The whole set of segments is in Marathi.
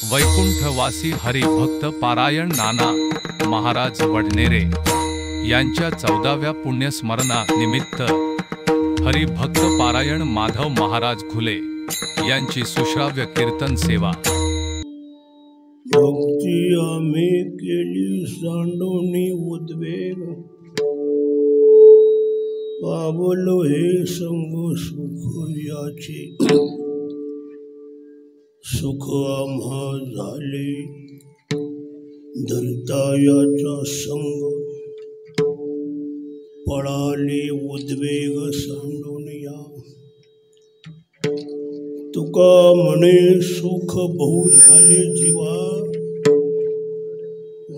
वैकुंठवासी हरिभक्त पारायण नाना महाराज वडनेरे यांच्या 14व्या पुण्यस्मरणा निमित्त हरिभक्त पारायण माधव महाराज घुले यांची सुश्राव्य कीर्तन सेवा। भक्ती आम्ही केली सांडोनी उद्वेग, पावलो हे संग सुख याचे। सुख आम्हा झाले धरता याचा संग, पळाले उद्वेग सांडून या। तुका म्हणे सुख बहु झाले जीवा,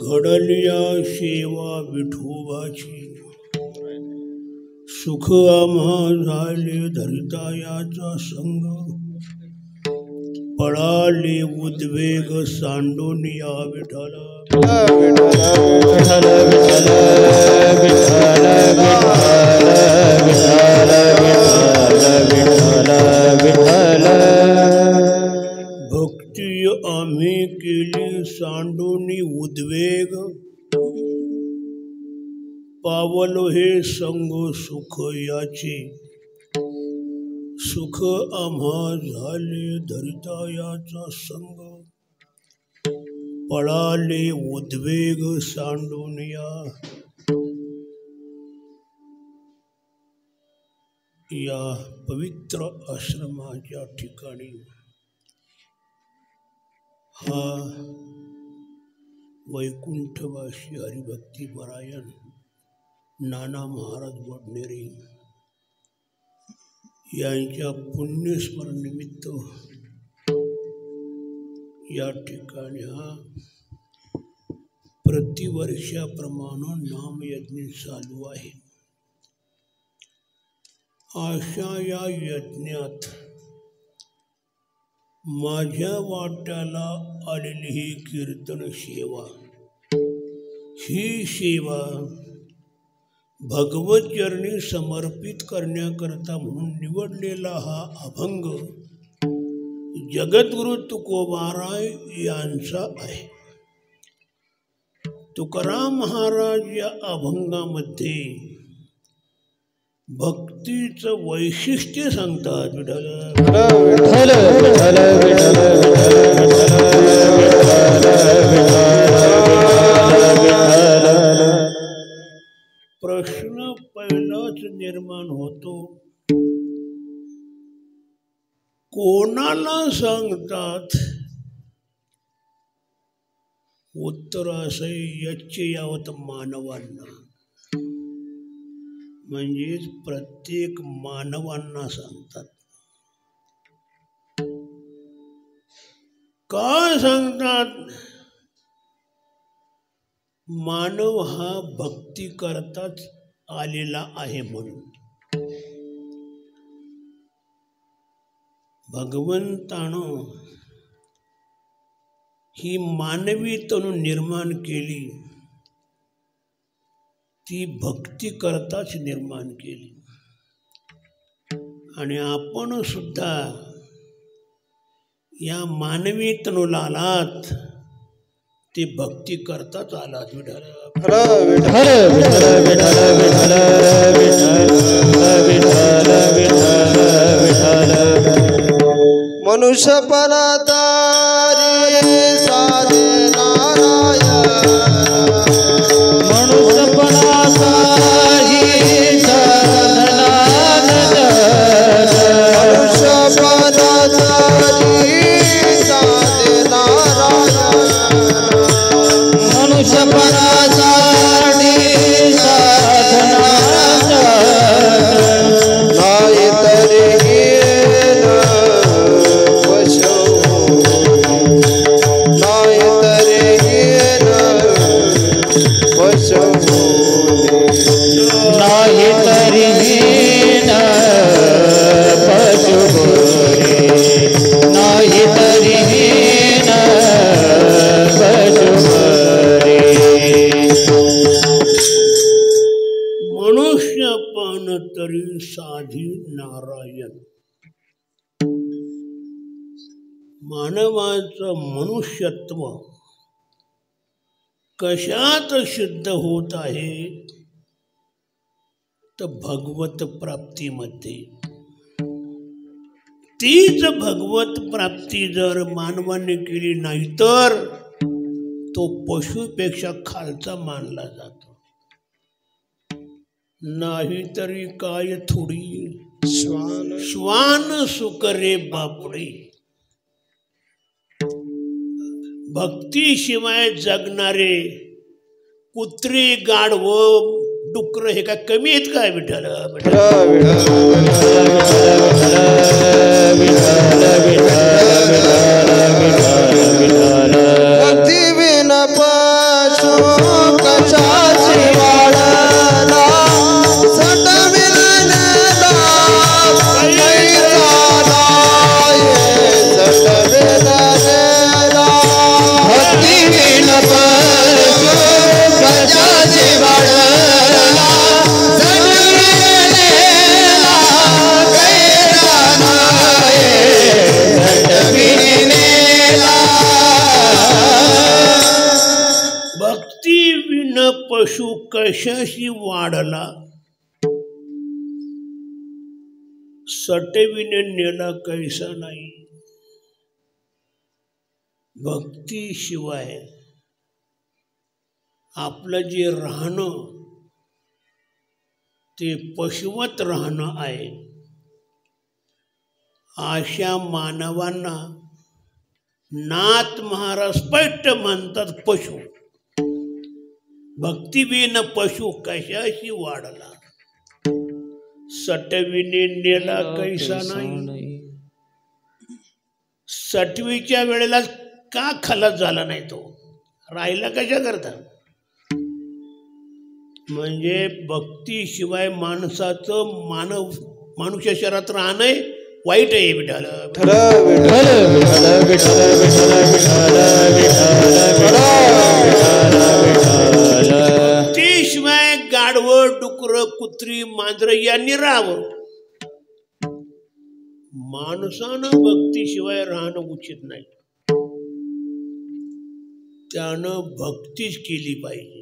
घडलिया सेवा विठोबाची। सुख आम्हा झाले धरता याचा संग, पळाले उद्वेग सांडून या विठ्ठला। भक्ती आम्ही केली सांडून उद्वेग, पावलो हे संग सुख याचे। सुख आम्हा झाले धरिता याचा संग, पळाले उद्वेग सांडून या। या पवित्र आश्रमाच्या ठिकाणी हा वैकुंठवासी हरिभक्ती पारायण नाना महाराज वडनेरे यांच्या पुण्यस्मरण निमित्त या ठिकाणी हा प्रतिवर्षाप्रमाणे नामयज्ञ चालू आहे। अशा या यज्ञात माझ्या वाट्याला आलेली ही कीर्तन सेवा, ही सेवा भगवत चरणी समर्पित करण्याकरता म्हणून निवडलेला हा अभंग जगद्गुरु तुकोबाराय यांचा आहे। तुकाराम महाराज या अभंगामध्ये भक्तीचं वैशिष्ट्य सांगतात। प्रश्न पहिलाच निर्माण होतो, कोणाला सांगतात? उत्तर असे यच्चे यावत मानवांना, म्हणजेच प्रत्येक मानवांना सांगतात। का सांगतात? मानव हा भक्ती करताच आलेला आहे म्हणून। भगवंतानं ही मानवी तनु निर्माण केली, ती भक्ती करताच निर्माण केली। आणि आपण सुद्धा या मानवी तनुला आलात, ते भक्ती करताच आलात। मनुष्यपणा तारी साधे नारायण, मनुष्यपणा तारी साधनानंद, मनुष्यपणा तारी साधे नारायण, मनुष्यपणा तारी साधनानंद, नाही तरी साधी नारायण। मानवाचं मनुष्यत्व कशात सिद्ध होत आहे तर भगवत प्राप्तीमध्ये. तीच भगवत प्राप्ती जर मानवाने केली नाही तर तो पशुपेक्षा खालचा मानला जातो. नाही तरी काय थोडी श्वान सुकरे बापडे. भक्तीशिवाय जगणारे कुत्री गाढव डुकर हे काय कमी आहेत काय विठ्ठल. भक्ती बिन पशु कशाची वाढला सटविल भक्ती बिन पशु कशाची वाढला पशु कशाशी वाढला सटविने नेला कैसा नाही. भक्तीशिवाय आपलं जे राहणं ते पशुवत राहणं आहे. अशा मानवांना नाथ महाराज स्पष्ट म्हणतात पशु. भक्तीविन पशु कशाशी वाढला सटविने नेला कैसा नाही. सटवीच्या वेळेला का खलास झाला नाही तो राहिला कशा करता. म्हणजे भक्तीशिवाय माणसाचं मनुष्य शरीरात राहणं वाईट आहे विठाल. भक्तीशिवाय गाढवं डुकर कुत्री मांजर यांनी राहावं. माणसानं भक्तीशिवाय राहणं उचित नाही. त्यानं भक्तीच केली पाहिजे.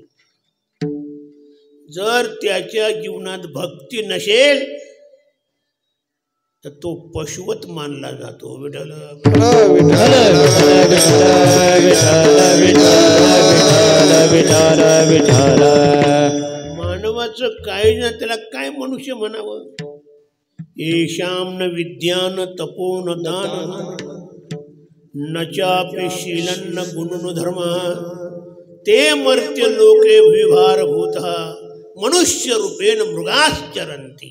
जर त्याच्या जीवनात भक्ती नसेल तर तो पशुवत मानला जातो. विठ्ठल मानवाचं काय ना त्याला काय मनुष्य म्हणावं. येशाम न विद्यान तपोन दान न चापि शीलन गुणन धर्म ते मर्त्य लोके विभारभूत मनुष्य रूपेण मृगाश्चरंती.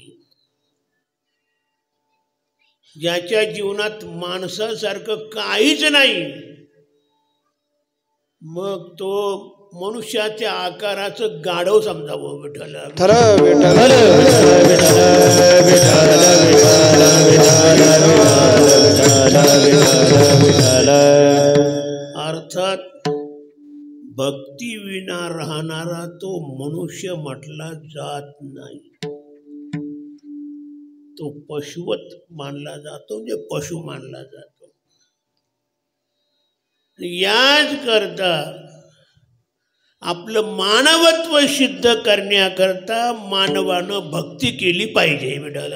ज्याच्या जीवनात माणसासारखं काहीच नाही मग तो मनुष्याच्या आकाराचं गाढव समजावं. विठ्ठल अर्थात भक्ती विना राहणारा तो मनुष्य म्हटला जात नाही. तो पशुवत मानला जातो म्हणजे पशु मानला जातो. याच करता आपलं मानवत्व सिद्ध करण्याकरता मानवानं भक्ती केली पाहिजे. विठ्ठल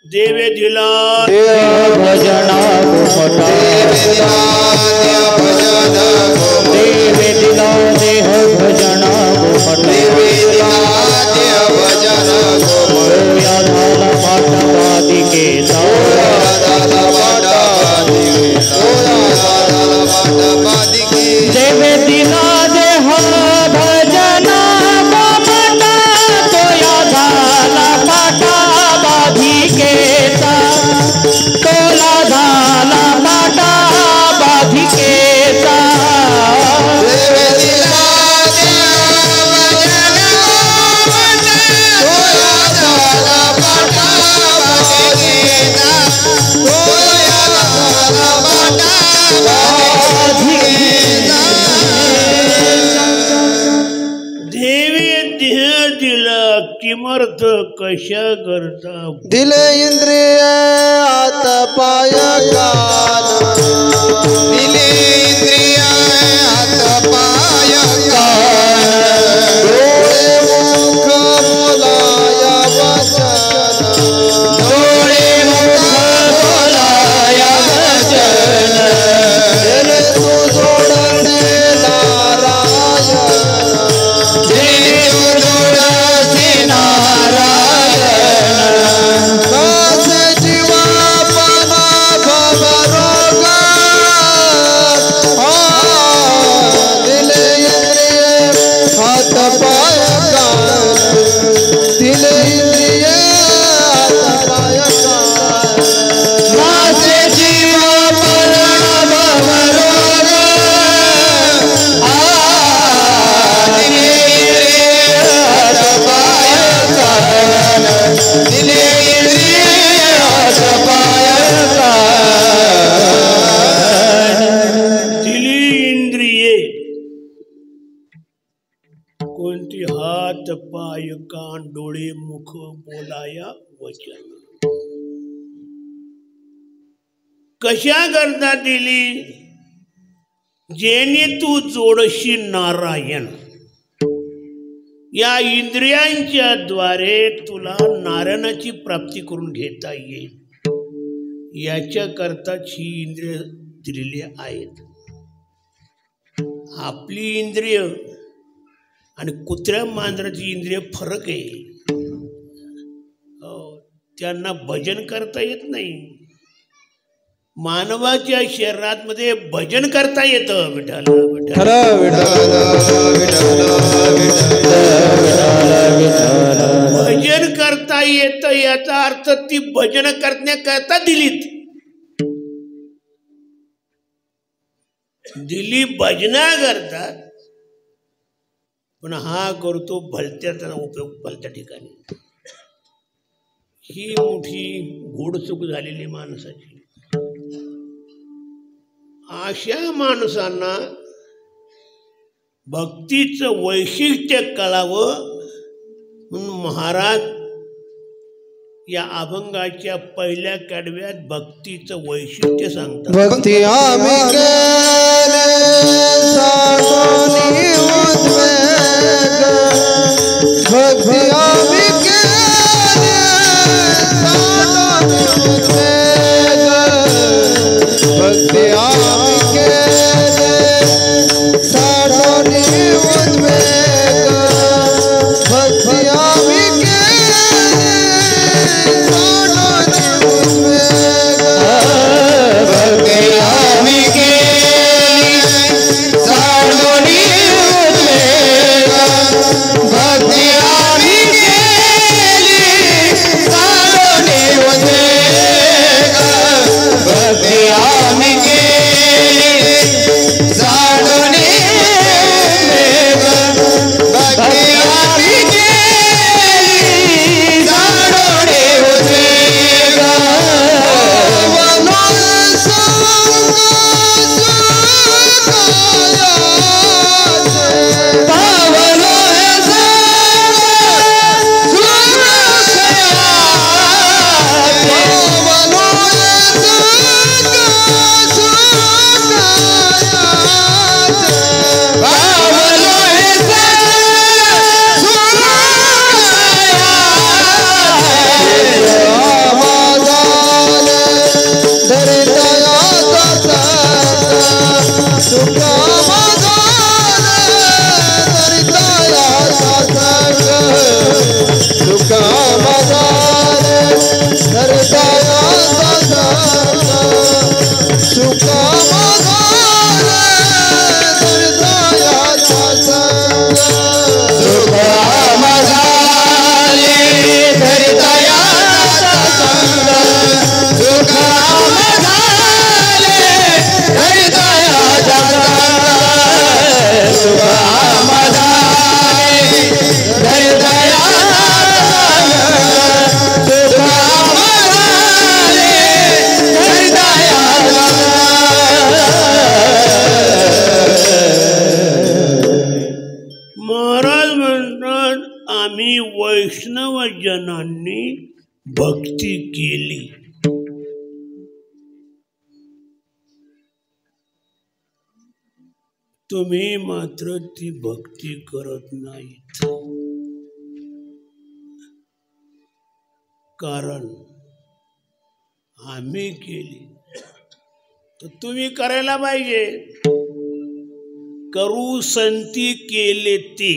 देवे दिला भजना देवे दिला देह भजना देवे दिला किमर्थ कशा करता दिले इंद्रिय हात पाय कान दिले इंद्रिय हात पाय कान डोळे मुख बोलाया वचन डोळे मुख बोलाया वचन दिले तू जोडणे नारायण दिले जोडसे नारायण दास जीवा पना भवरोग दिले इंद्रिय हात पाय कान दिले इंद्रिय हात पाय कान नासे जीव मरण भवरोग दिले इंद्रिय हात पाय कान दिले इंद्रिय हात पाय कान दिली इंद्रिये कोणती हात पाय कान डोळे मुख बोलाया वचन कशा करता दिली जेणे तू जोडशी नारायण या इंद्रियांच्या द्वारे तुला नारायणाची प्राप्ती करून घेता येईल याच्या करताच ही इंद्रिय दिलेली आहेत आपली इंद्रिय आणि कुत्र्या मांजराची इंद्रिय फरक आहे त्यांना भजन करता येत नाही मानवाच्या शरीरात मध्ये भजन करता येतं विठ्ठल विठ्ठल भजन करता येतं याचा अर्थ ती भजन करण्याकरता दिलीत दिली भजना करतात पण हा करतो भलत्याचा उपयोग भलत्या ठिकाणी ही मोठी घोडचूक झालेली माणसाची अशा माणसांना भक्तीचं वैशिष्ट्य कळावं म्हणून महाराज या अभंगाच्या पहिल्या कडव्यात भक्तीचं वैशिष्ट्य सांगतात भक्ती आम्ही केले साधोनी उद्वेग भक्ती आम्ही केले साधोनी उद्वेग भक्ती आम्ही केले साधोनी उद्वेग भक्ती आम्ही केले साधोनी उद्वेग भक्ती आम्ही केली वैष्णव जनांनी भक्ती केली, तुम्ही मात्र ती भक्ती करत नाहीत. कारण आम्ही केली तर तुम्ही करायला पाहिजे. करू संती केले ते,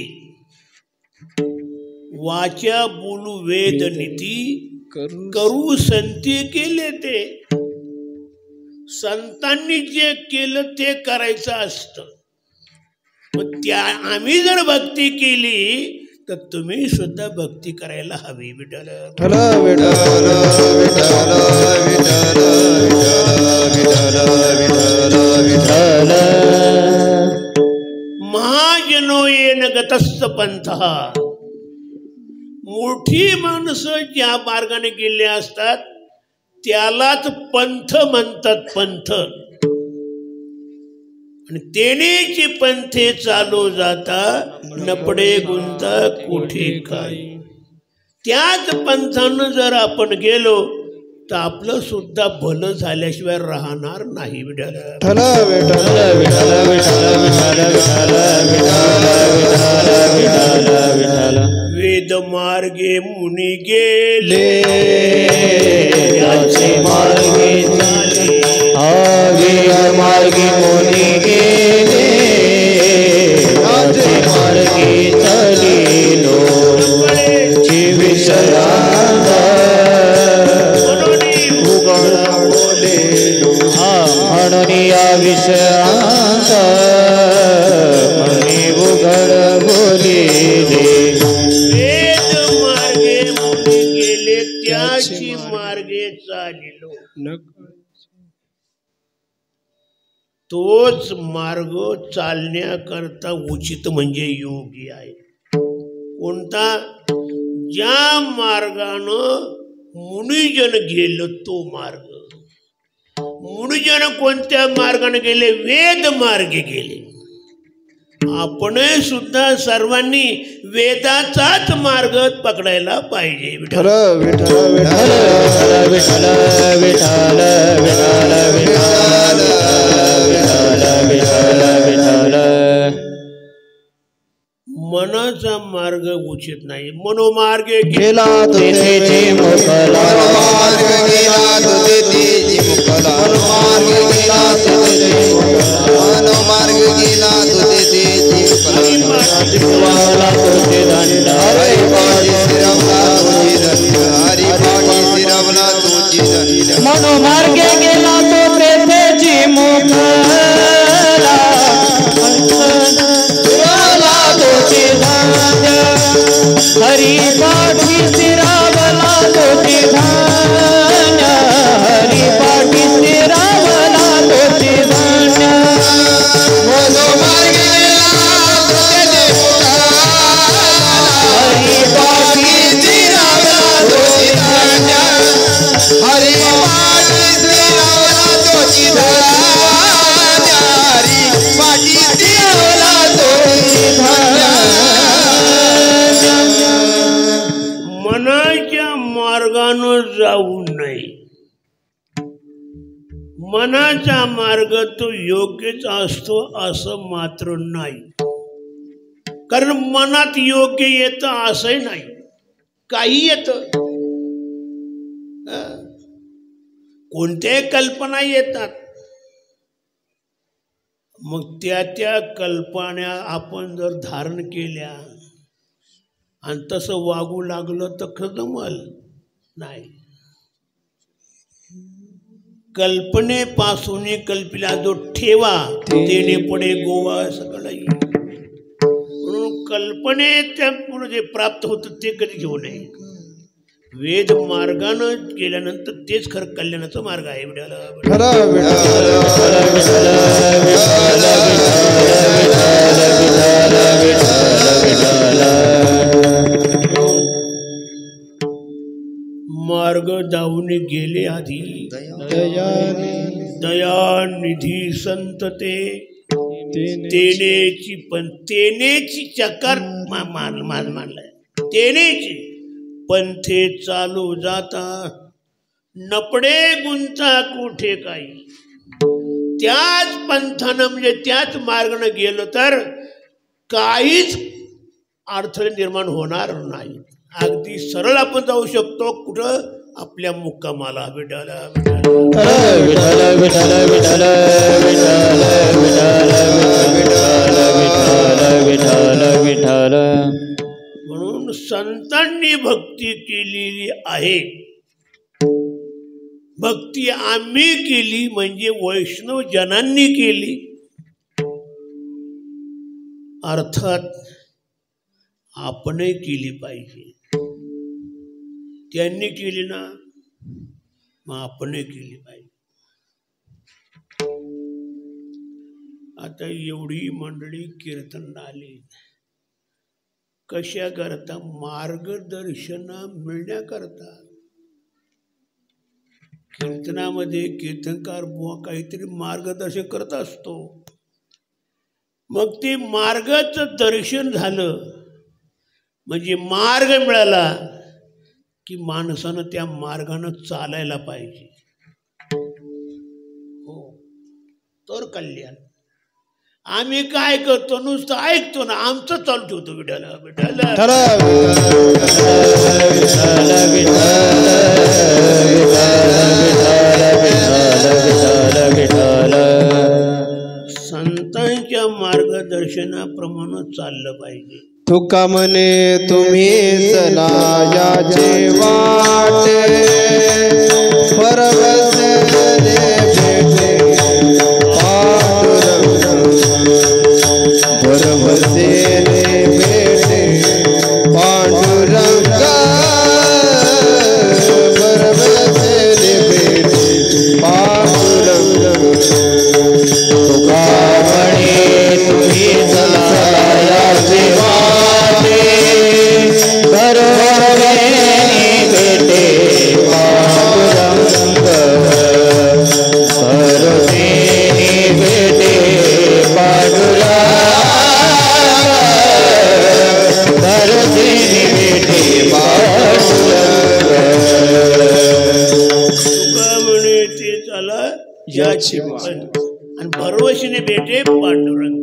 वाचा बोलू वेद नीती, करू संती केले ते. संतांनी जे केलं ते करायचं असतं. मग त्या आम्ही जर भक्ती केली तर तुम्ही सुद्धा भक्ती करायला हवी. विठ्ठल महाजनो येन गतस्थ पंथ. मोठी माणसं ज्या मार्गाने गेले असतात त्यालाच पंथ म्हणतात. पंथ आणि तेनेची पंथे चालू जाता, नपडे गुंता कुठे काय. त्याच पंथानं जर आपण गेलो तर आपलं सुद्धा भलं झाल्याशिवाय राहणार नाही. वेद मार्गे मुनी गेले, मार्गे चाले, मार्गे मुनी गेले, मार्गे चालिलो, विषयांत म्हणून या विषयांत म्हणे उघड बोलिले. वेद मार्गे मुनी गेले, त्याची मार्गे चालिलो. तोच मार्ग चालण्याकरता उचित म्हणजे योगी आहे. कोणता? ज्या मार्गानं मुनिजन गेलं तो मार्ग. मुनिजन कोणत्या मार्गाने गेले? वेद मार्गे गेले. आपण सुद्धा सर्वांनी वेदाचाच मार्ग पकडायला पाहिजे. विठ्ठल विठ्ठल विठ्ठल विठ्ठल विठ्ठल विठ्ठल विठ्ठल. मनाचा मार्ग उचित नाही. मनोमार्गे गेला तेथे मुखला, मार्ग गेला तेथे मुखला, मार्ग गेला तेथे मुखला, मार्ग गेला तेथे मुखला. जिवाला तुझे दंड, हरी पाठी शिरवला तुझी दंड, हरी पाठी शिरवला तुझी दंड. मनोमार्गे गेला तो तेथेची मुखला, जिवाला तुझे दंड, हरी पाठी शिरवला तुझी दंड, हरी पाठी शिरवला तुझी दंड. मनोमार्गे हरी पाठी शिरवला तुझी दंड, हरी पाठी शिरवला तुझी दंड, हरी पाठी शिरवला तुझी दंड. मनाच्या मार्गानं जाऊ नये. मनाचा मार्ग तो योग्यच असतो असं मात्र नाही. कारण मनात योग्य येतं असंही नाही, काही येतं. कोणत्याही कल्पना येतात. मग त्या कल्पना आपण जर धारण केल्या आणि तसं वागू लागलं तर जमल नाही. कल्पनेपासून कल्पिला जो ठेवा तेने पडे गोवा सगळं येईल. म्हणून कल्पनेच्या पुढे जे प्राप्त होतं ते कधी घेऊ नये. वेद मार्गानं गेल्यानंतर तेच खरं कल्याणाचा मार्ग आहे. मार्ग दावून गेले आधी दयानिधी संत ते तेनेची पण तेनेची चकार मानलाय. तेनेच पंथे चालू जाता, नपडे गुंता कुठे काही. त्याच पंथानं म्हणजे त्याच मार्गानं गेलो तर काहीच अडथळे निर्माण होणार नाही. अगदी सरळ आपण जाऊ शकतो. कुठं? आपल्या मुक्कामाला. विठाला विठ्ठल विठ्ठल विठ्ठल विठ्ठल विठ्ठल विठ्ठल. म्हणून संतांनी भक्ती केलेली आहे. भक्ती आम्ही केली म्हणजे वैष्णव जनांनी केली. अर्थात आपणही केली पाहिजे. त्यांनी केली ना, मग आपणही केली पाहिजे. आता एवढी मंडळी कीर्तन आली कशा करता? मार्गदर्शन मिळण्याकरता. कीर्तनामध्ये कीर्तनकार बुवा काहीतरी मार्गदर्शन करत असतो. मग ते मार्गाचं दर्शन झालं म्हणजे मार्ग मिळाला की माणसानं त्या मार्गानं चालायला पाहिजे. हो, तर कल्याण. आम्ही काय करतो? नुसतं ऐकतो ना, आमचं चालू ठेवतो. विठाला विठाला संतांच्या मार्गदर्शनाप्रमाणे चाललं पाहिजे. तुका म्हणे तुम्ही चला याचे वाटे, परवसले भेटे पांडुरंग, परवसले भेटे पांडुरंग, परवसले भेटे पांडुरंग. तुका म्हणे तुम्ही चला याचे वाटे, परवसले भेटे पांडुरंग, परवसले भेटे पांडुरंग, परवसले भेटे पांडुरंग. तुका म्हणे ते चला याची आणि भरवशीने भेटे पांडुरंग.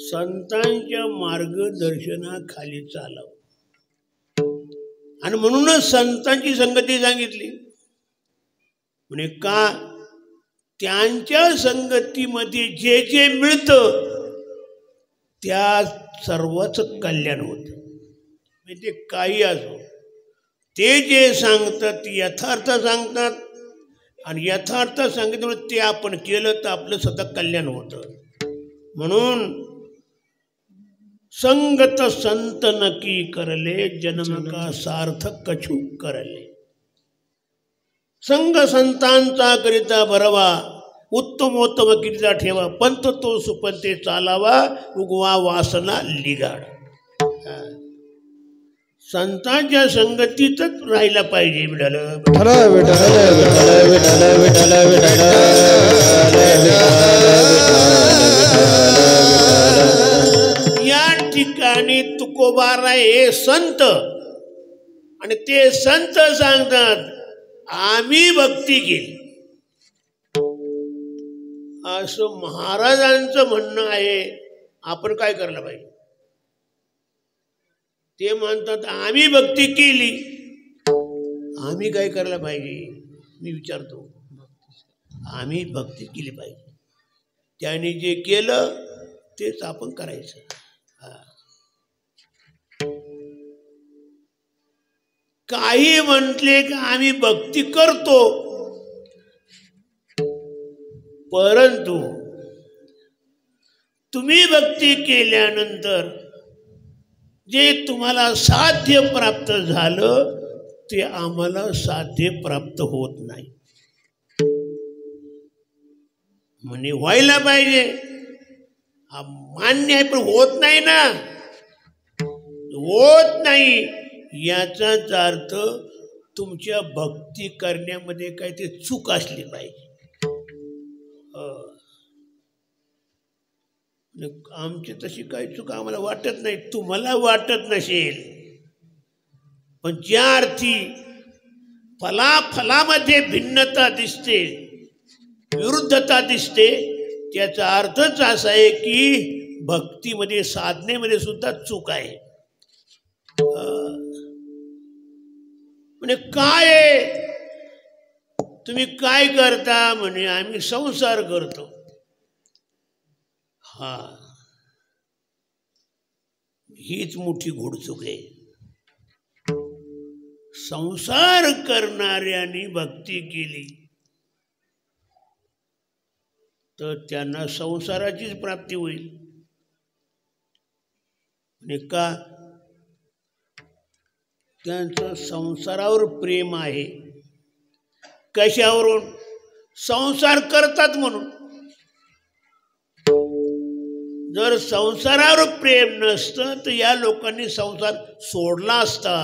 संतांच्या मार्गदर्शनाखाली चालावं. आणि म्हणूनच संतांची संगती सांगितली. म्हणे का? त्यांच्या संगतीमध्ये जे जे मिळतं त्या सर्वच कल्याण होतं. म्हणजे काही असो, ते जे सांगतात ते यथार्थ सांगतात. आणि यथार्थ सांगितलं ते आपण केलं तर आपलं स्वतः कल्याण होतं. म्हणून संगत संत नकी करले, जन्म का सार्थक कछु करले. संग संतांचा करिता भरवा, उत्तमोत्तम किरीचा ठेवा, पंथ तो सुपंथे चालावा, उगवा वासना लिगाड. संतांच्या संगतीतच राहायला पाहिजे. विठाला विठ्ठल विठ्ठल विठ्ठल विठ्ठल या ठिकाणी तुकोबाराय हे संत, आणि ते संत सांगतात आम्ही भक्ती केली असं महाराजांचं म्हणणं आहे. आपण काय करायला पाहिजे? ते म्हणतात आम्ही भक्ती केली, आम्ही काय करायला पाहिजे? मी विचारतो. आम्ही भक्ती केली पाहिजे. त्याने जे केलं तेच आपण करायचं. काही म्हटले की आम्ही भक्ती करतो, परंतु तुम्ही भक्ती केल्यानंतर जे तुम्हाला साध्य प्राप्त झालं ते आम्हाला साध्य प्राप्त होत नाही. म्हणे व्हायला पाहिजे, हा मान्य आहे, पण होत नाही ना. होत नाही याचाच अर्थ तुमच्या भक्ती करण्यामध्ये काही ते चूक असली पाहिजे. आमची तशी काही चूक आम्हाला वाटत नाही, तुम्हाला वाटत नसेल, पण ज्या अर्थी फलामध्ये भिन्नता दिसते, विरुद्धता दिसते, त्याचा अर्थच असा आहे की भक्तीमध्ये साधनेमध्ये सुद्धा चूक आहे. म्हणजे काय तुम्ही काय करता म्हणे आम्ही संसार करतो. हा हीच मोठी घोडचूक आहे. संसार करणाऱ्यांनी भक्ती केली तर त्यांना संसाराचीच प्राप्ती होईल. आणि का त्यांचं संसारावर प्रेम आहे. कशावरून? संसार करतात म्हणून. जर संसारावर प्रेम नसतं तर या लोकांनी संसार सोडला असता.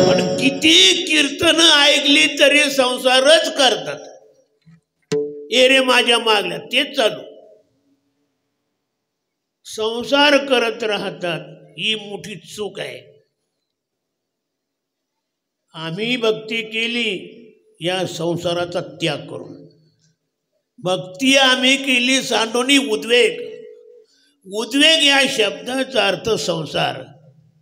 पण किती कीर्तन ऐकली तरी संसारच करतात. ए रे माझ्या मागल्या तेच चालू, संसार करत राहतात. ही मोठी चूक आहे. आम्ही भक्ती केली या संसाराचा त्याग करून. भक्ती आम्ही केली सांडोनी उद्वेग. उद्वेग या शब्दाचा अर्थ संसार.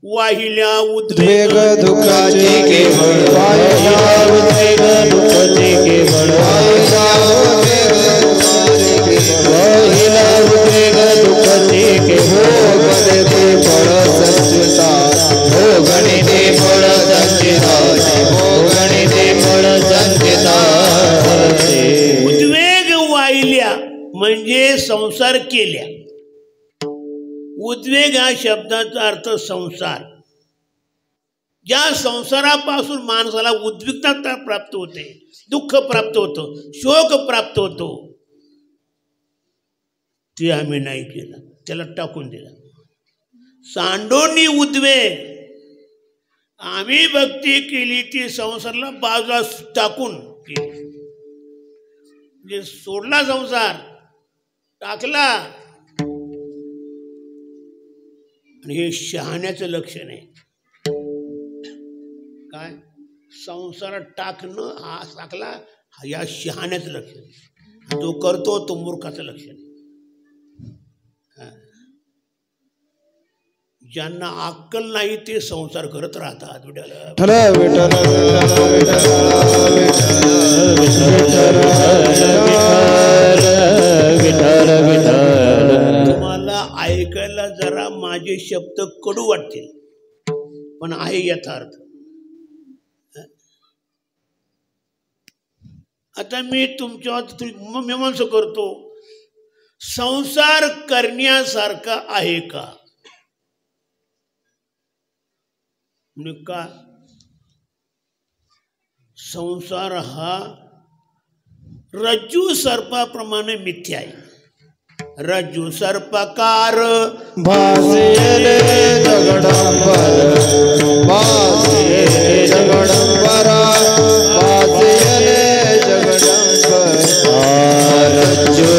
वाहिल्या उद्वेग दुःखाचे केवळ, वाहिल्या उद्वेग दुःखाचे केवळ, वाहिल्या उद्वेग दुःखाचे केवळ, गणिते फळ संचिता, हो गणिते फळ संचिता, हो गणिते फळ संचिता. उद्वेग वाहिल्या म्हणजे संसार केल्या. उद्वेग हा शब्दाचा अर्थ संसार. ज्या संसारापासून माणसाला उद्विग्नता प्राप्त होते, दुःख प्राप्त होतं, शोक प्राप्त होतो, ते आम्ही नाही केलं, त्याला टाकून दिलं. सांडोनी उद्वेग. आम्ही भक्ती केली ती संसाराला बाजूला टाकून केली. म्हणजे सोडला संसार, टाकला. आणि हे शहाण्याचं लक्षण आहे. काय? संसारात टाकणं हा टाकला, या शहाण्याचं लक्षण. जो करतो तो मूर्खाचं लक्षण. ज्यांना अक्कल नाही ते संसार करत राहतात. तुम्हाला ऐकायला जरा माझे शब्द कडू वाटतील, पण आहे यथार्थ. आता मी तुमच्या मीमांसा करतो, संसार करण्यासारखा आहे का? का संसार हा रज्जू सर्पाप्रमाणे मिथ्या आहे. रज्जू सर्पकार भासेले जगडंबर, भासेले जगडंबर, भासेले जगडंबर. रज्जू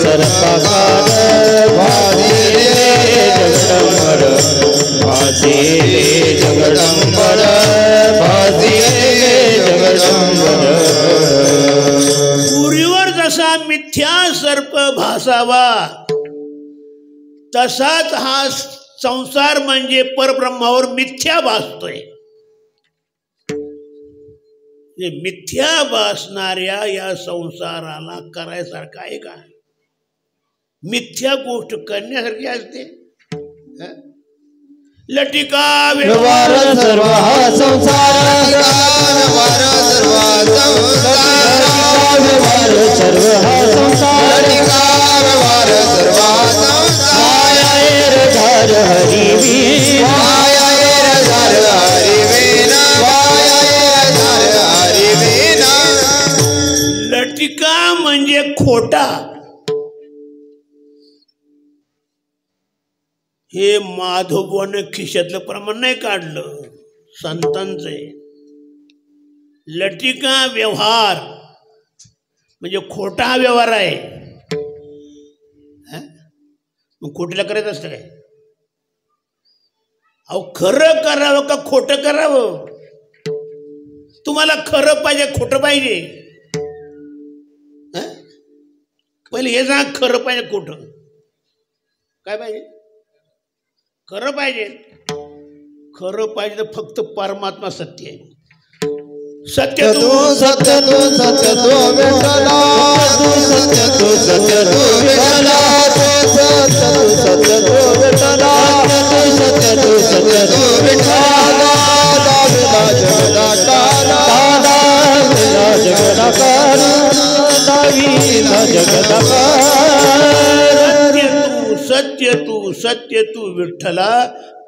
सर्पकार भासेले जगडंबर, भासेले जगडंबर, भासेले जगडंबर. पुरीवर जसा मिथ्या सर्प भासावा तसाच हा संसार म्हणजे परब्रह्मावर मिथ्या भासतोय. मिथ्या भासणाऱ्या या संसाराला करायसारखं आहे का? मिथ्या गोष्ट करण्यासारखी असते. लटिका व्यवहार सर्व हा संसार, व्यवहार सर्व संसार, व्यवहार सर्व हा संसार, व्यवहार सर्व संसार. माया रे घर हरी वीण, माया रे घर हरी वीण, माया रे घर हरी वीण. लटिका म्हणजे खोटा. हे माधवने खिशातलं प्रमाण नाही काढलं, संतांचं आहे. लटिका व्यवहार म्हणजे खोटा व्यवहार आहे. मग खोटीला करायचं असतं काय? अहो खरं करावं का खोटं करावं? तुम्हाला खरं पाहिजे खोटं पाहिजे? पहिले हे सांग, खरं पाहिजे खोटं काय पाहिजे? खरं पाहिजे. खरं पाहिजे तर फक्त परमात्मा सत्य आहे. सत्य तू सत्य तू सत्य तू विठ्ठला, सत्य तू सत्य तू विठ्ठला, सत्य तू सत्य तू विठ्ठला, सत्य तू सत्य तू विठ्ठला. दाविला जगदाकारा, दाविला जगदाकारा, दाविला जगदाकारा. सत्य तू सत्य तू विठ्ठला,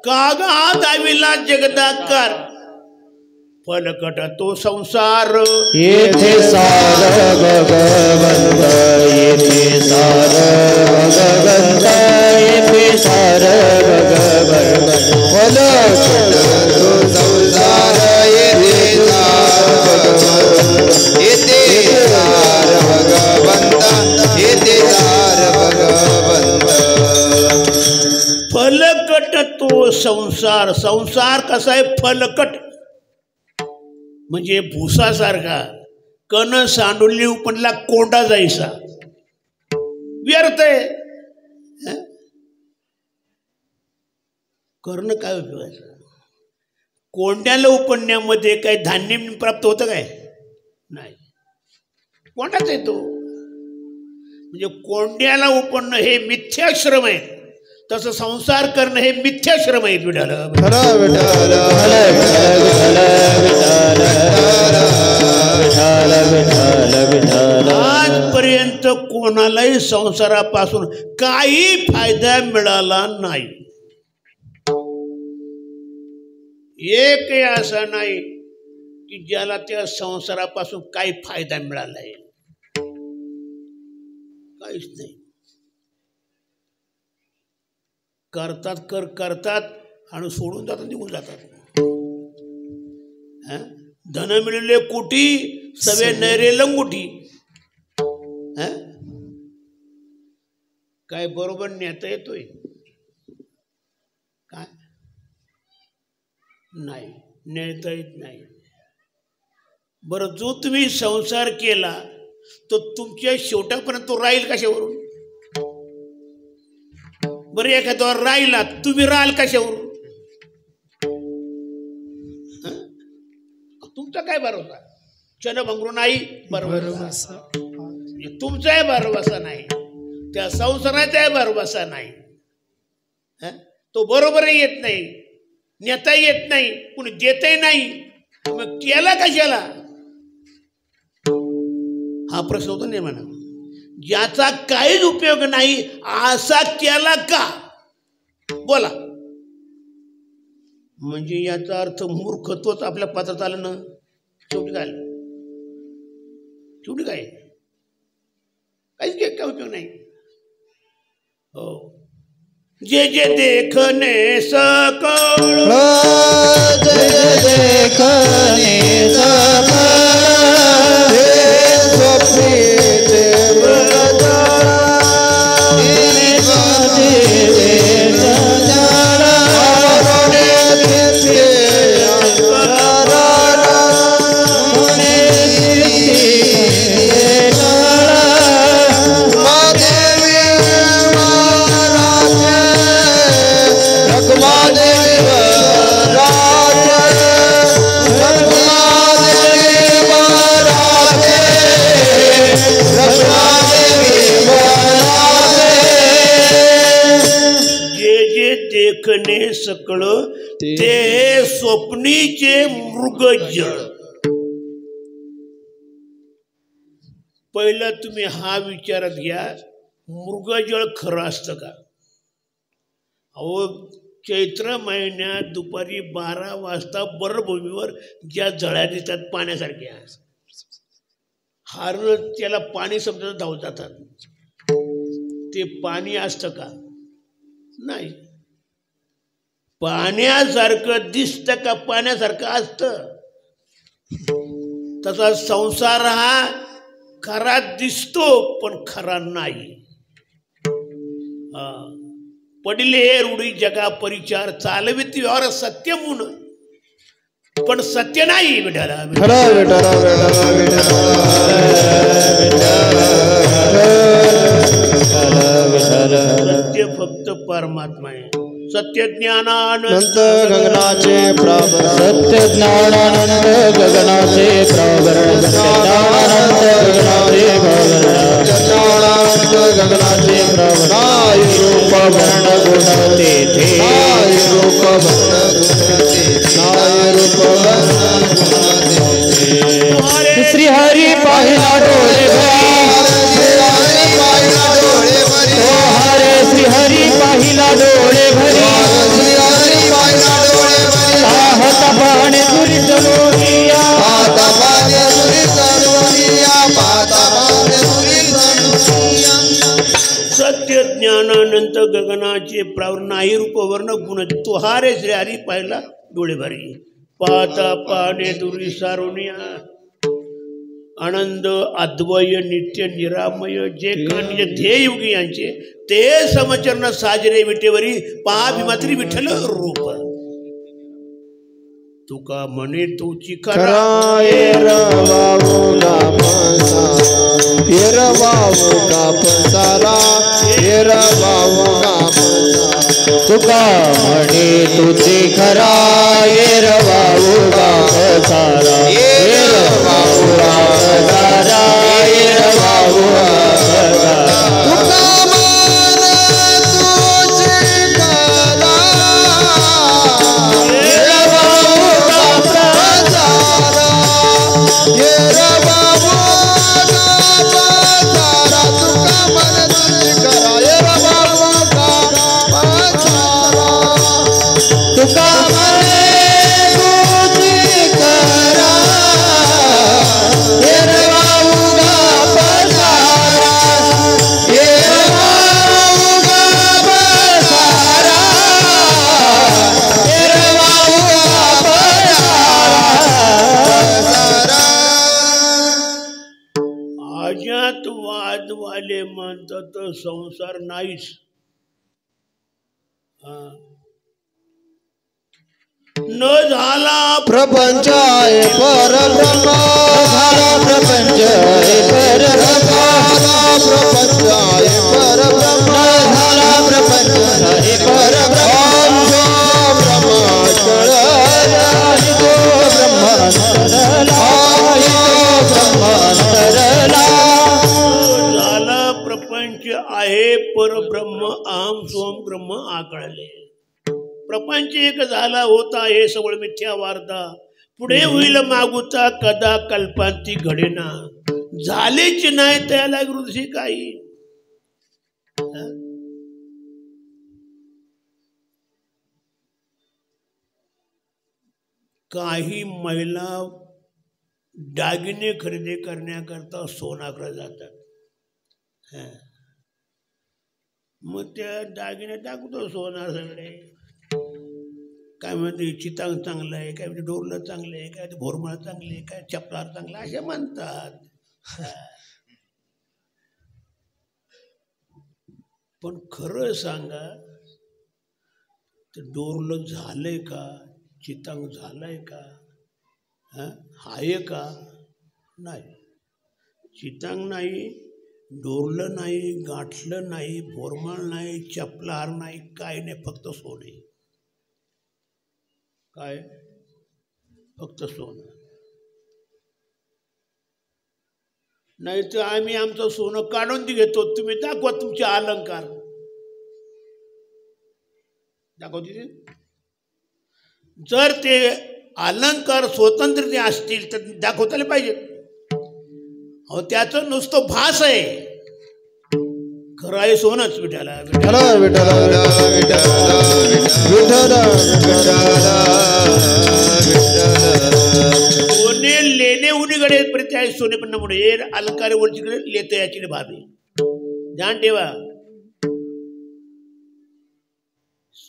कागा दाविला जगदाकार. फलकट तो संसार, येथे सार भगवंत, येथे सार भगवंत, येथे सार भगवंत. फलकट तो संसार, येथे सार भगवंत, येथे सार भगवंत, येथे सार भगवंत. फलकट तो संसार. संसार कसा आहे? फलकट म्हणजे भुसासारखा, कण सांडुली उपणला कोंडा जायचा, व्यर्थ आहे. कर्ण काय उपयोगाचं? कोंड्याला उपणण्यामध्ये काही धान्य प्राप्त होतं काय? नाही, कोंडाच येतो. म्हणजे कोंड्याला उपणणं हे मिथ्याश्रम आहे, तसं संसार करणं हे मिथ्याश्रम आहे. आजपर्यंत कोणालाही संसारापासून काही फायदा मिळाला नाही. एकही असा नाही की ज्याला त्या संसारापासून काही फायदा मिळाला आहे. काहीच नाही. करतात करतात आणि सोडून जातात, निघून जातात. धन मिळले कोटी, सवे नैरे लंगोटी. काय बरोबर नेता येतोय काय? नाही, नेता येत नाही. बरं, जो तुम्ही संसार केला तो तुमच्या शेवटापर्यंत तो राहील कशावरून? बरं, एखाद्यावर राहिला, तुम्ही राहाल कशावरून? तुमचा काय भरोसा? क्षणभंगुर नाही भरवसा, तुमचाही भरवसा नाही, त्या संसाराचाही भरवसा नाही. तो बरोबरही येत नाही, नेता येत नाही, कुणी देतही नाही. मग केला कशाला हा प्रश्न होतो नाही म्हणा. ज्याचा काहीच उपयोग नाही असा केला का? बोला. म्हणजे याचा अर्थ मूर्खत्वच आपल्या पात्रात आलं ना. शेवटी काय? शेवटी काय? काहीच काय उपयोग नाही. हो, जे जे देखने सकळ, जे देखने सकळ, देखणे सकळ ते स्वप्नीचे मृगजळ. पहिला तुम्ही हा विचारात घ्या, मृगजळ खरं असतं का? अहो, चैत्र महिन्यात दुपारी 12 वाजता बरभूमीवर ज्या जळ्या दिसतात पाण्यासारख्या, हारण त्याला पाणी समजत धावत जातात. ते पाणी असतं का? नाही. पाण्यासारखं दिसतं का? पाण्यासारखं असतं. तसा संसार हा खरा दिसतो पण खरा नाही. पडिले रूढी जगा परिचार चालवित व्यवहार सत्य म्हणून पण सत्य नाही. विठाला सत्य फक्त परमात्मा आहे. सत्य ज्ञानानंद गगनाचे प्रावर सत्य ज्ञानानंद गगनाचे प्रावर ज्ञानानंद गगनाचे प्रावर ज्ञानानंद गगनाचे प्रावर नाय रूप वर्ण गुण तेथे नाय रूप वर्ण नाय रूप वर्ण श्री हरी पाहिला डोळे भरी श्री हरी पाहिला डोळे भरी पाहता पाहणे तुरी जलोनिया सत्य ज्ञानानंत गगनाचे प्रावर नाही रूप वर्ण गुण तुहारे श्री हरी पाहिला डोळे भरी पाहता पाहणे दुरी सारोनिया आनंद अद्वय नित्य निरामय जे कानिय ध्येय युगी यांचे ते समचरण साजरे विटेवरी पहा भीमात्री विठ्ठल रूप. तुका म्हणे तुची खरा तुका म्हणे तुझे खरा येरवाऊ गाव सारा येरवाऊ गाव सारा येरवाऊ गाव सारा वाले म्हणतात संसार नाहीच. न झाला प्रपंच आहे परब्रह्म झाला प्रपंच परब्रह्म प्रपंच आहे परब्रह्म झाला प्रपंच परब्रह्म झाला प्रपंच आहे परब्रह्म आम सोम ब्रह्म आकळले. प्रपंच एक झाला होता हे सगळं मिथ्या वार्ता पुढे होईल मागूचा कदा कल्पांती घडेना झालेच नाही त्याला गुरुशी काही. काही महिला दागिने खरेदी करण्याकरता सोनाकडे जातात. मग त्या दागिने दाखवतो सोनार सगळे काय म्हणते चितांग चांगलं आहे, काय म्हणते डोरलं चांगलं आहे, काय भोरमाळ चांगली आहे, काय चपलार चांगला असे म्हणतात. पण खरं सांगा तर डोरलं झालंय का, चितांग झालंय का, आहे का नाही. चितांग नाही, डोरलं नाही, गाठलं नाही, भोरमाळ नाही, चपलार नाही, काय नाही, फक्त सोने. काय फक्त सोनं. नाही तर आम्ही आमचं सोनं काढून घेतो, तुम्ही दाखवा तुमचे अलंकार दाखवते. जर ते अलंकार स्वतंत्र असतील तर दाखवताले पाहिजे. अहो त्याचं नुसतं भास आहे, खरं आहे सोनच. विठाला सोने लेणे उनीकडे प्रति आहे सोने पण नमुने अलंकार वरचीकडे लेते याची भावी ध्यान ठेवा.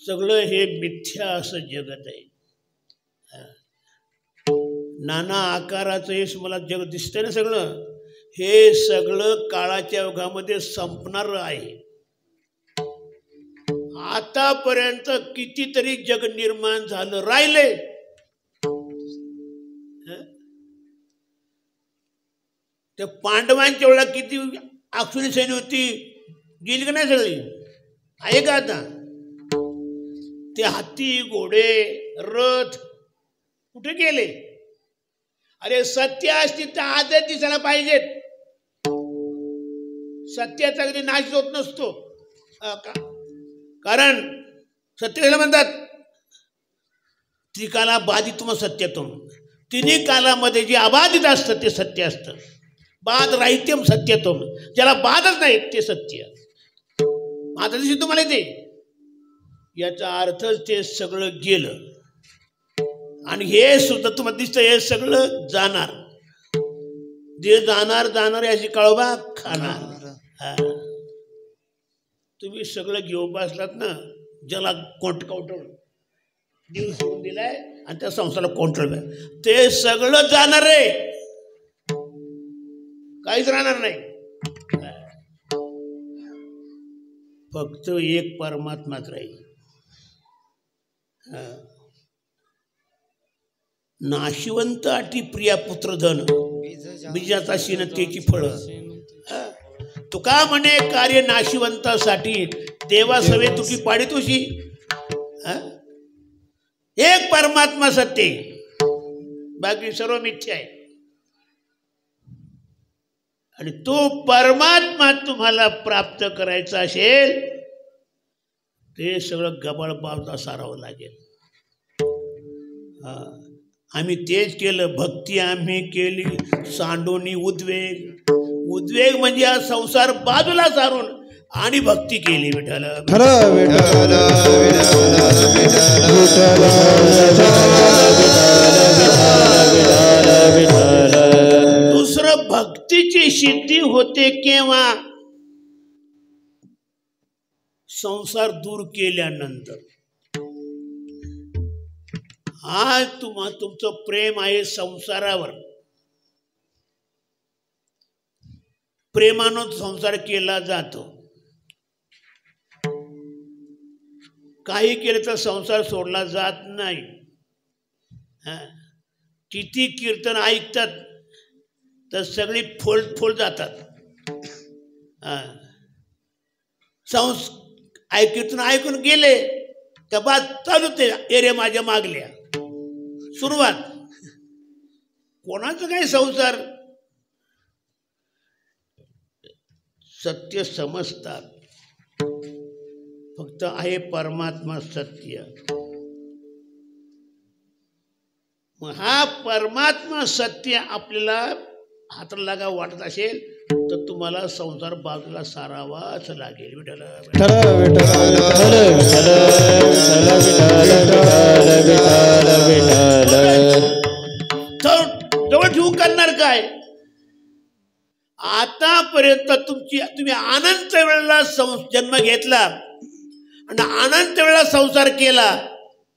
सगळं हे मिथ्या असं जगत आहे. नाना आकाराचं यश मला जग दिसतंय ना सगळं, हे सगळं काळाच्या युगामध्ये संपणार आहे. आतापर्यंत कितीतरी जग निर्माण झालं, राहिले. त्या पांडवांच्या वेळा किती अक्षुणी सैन्य होती, गेली का नाही सगळी? आहे का आता? ते हत्ती घोडे रथ कुठे गेले? अरे सत्य असती तर आजच दिसायला पाहिजेत. सत्याचा कधी नाश होत नसतो. कारण सत्य कशाला म्हणतात? त्रिकाला बाधितम सत्यतम. तिन्ही कालामध्ये जे अबाधित असतं ते सत्य असतं. बाद राहित्यम सत्यतम. ज्याला बाधच नाही ते सत्य. आता दिसत तुम्हाला ते, याचा अर्थच ते सगळं गेलं. आणि हे सुद्धा तुम्हाला दिसतं, हे सगळं जाणार. जे जाणार जाणार याची काळोबा खाणार. तुम्ही सगळं घेऊन बसलात ना, ज्याला कोंटवून जीव सोडून दिलाय आणि त्या संसाराला कोंटवलं, ते सगळं जाणार आहे, काहीच राहणार नाही. फक्त एक परमात्माच राहील. नाशिवंत अटी प्रिया पुत्र धन, बीजाचा शीन त्याची फळं. तुका म्हणे कार्य नाशिवंतासाठी, देवा सवे तुकी पाडी तुशी. एक परमात्मा सत्य, बाकी सर्व मिथ्या आहे. आणि तो परमात्मा तुम्हाला प्राप्त करायचा असेल, ते सगळं गबाळ बाजूला सारावं लागेल. आम्ही तेच केलं. भक्ती आम्ही केली सांडोनी उद्वेग. उद्वेग म्हणजे हा संसार बाजूला सारून आणि भक्ती केली. विठ्ठल दुसरं भक्तीची सिद्धी होते केव्हा? संसार दूर केल्यानंतर. आज तुमचं प्रेम आहे संसारावर. प्रेमानं संसार केला जातो. काही केलं तर संसार सोडला जात नाही. किती कीर्तन ऐकतात तर सगळी फोल जातात. कीर्तन ऐकून गेले त्या बाद चालू ते एरे माझ्या मागल्या. सुरुवात कोणाचं काही संसार. सत्य समजतात, फक्त आहे परमात्मा सत्य. मग हा परमात्मा सत्य आपल्याला हाताला लागा वाटत असेल तर तुम्हाला संसार बाजूला सारावाच लागेल. विठ्ठल जवळ ठेवून करणार काय? आतापर्यंत तुम्ही अनंत वेळेला जन्म घेतला आणि अनंत वेळेला संसार केला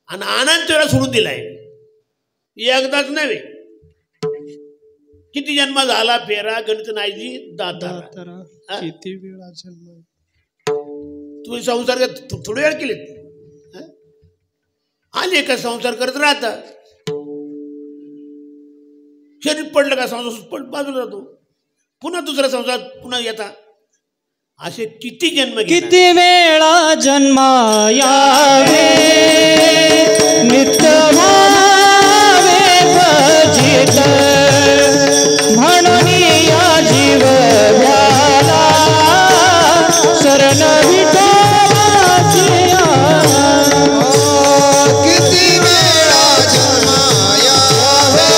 आणि अनंत वेळा सोडून दिलाय. एकदाच नव्हे, किती जन्म झाला फेरा गणित नाही दाता. किती वेळा जन्म तुम्ही संसार थोडी वेळ केलेत. आले का संसार करत राहता. शरीर पडलं का संसार बाजूला जातो, पुन्हा दुसरा संसार पुन्हा येता. असे किती जन्म, किती वेळा जन्म यावे नित्य भावे भजित, म्हणून या जीव व्याला शरण विठोबाची. किती वेळा जन्म यावे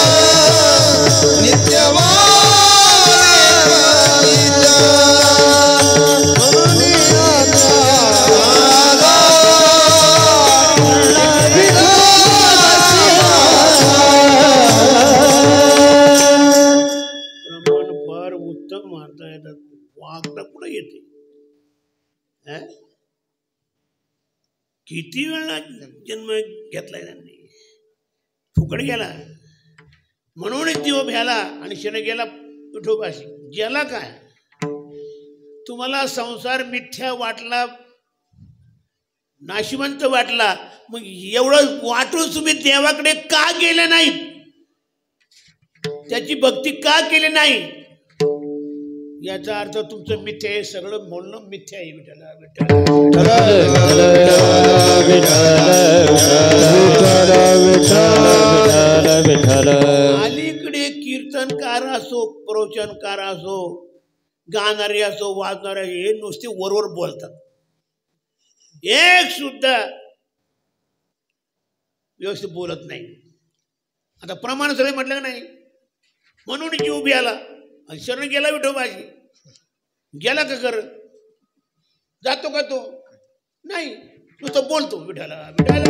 नित्य किती वेळा जन्म घेतलाय त्यांनी, फुकट गेला. म्हणून जीव भ्याला आणि क्षण गेला विठोबाशी. गेला काय? तुम्हाला संसार मिथ्या वाटला, नाशिवंत वाटला, मग एवढं वाटून तुम्ही देवाकडे का गेले नाहीत? त्याची भक्ती का केली नाही? याचा अर्थ तुमचं मिथ्या आहे, सगळं बोलणं मिथ्या आहे. विठ्ठला विठ्ठल. अलीकडे कीर्तनकार असो, प्रवचनकार असो, गाणारे असो, वाजणारे, हे नुसते वरवर बोलतात, एक सुद्धा व्यवस्थित बोलत नाही. आता प्रमाण सगळे म्हटलं नाही, म्हणून जीव बी आला आणि शरण गेला विठोबाशी. गेला का कर? जातो का तो? नाही, नुसतं बोलतो विठाला विठाला.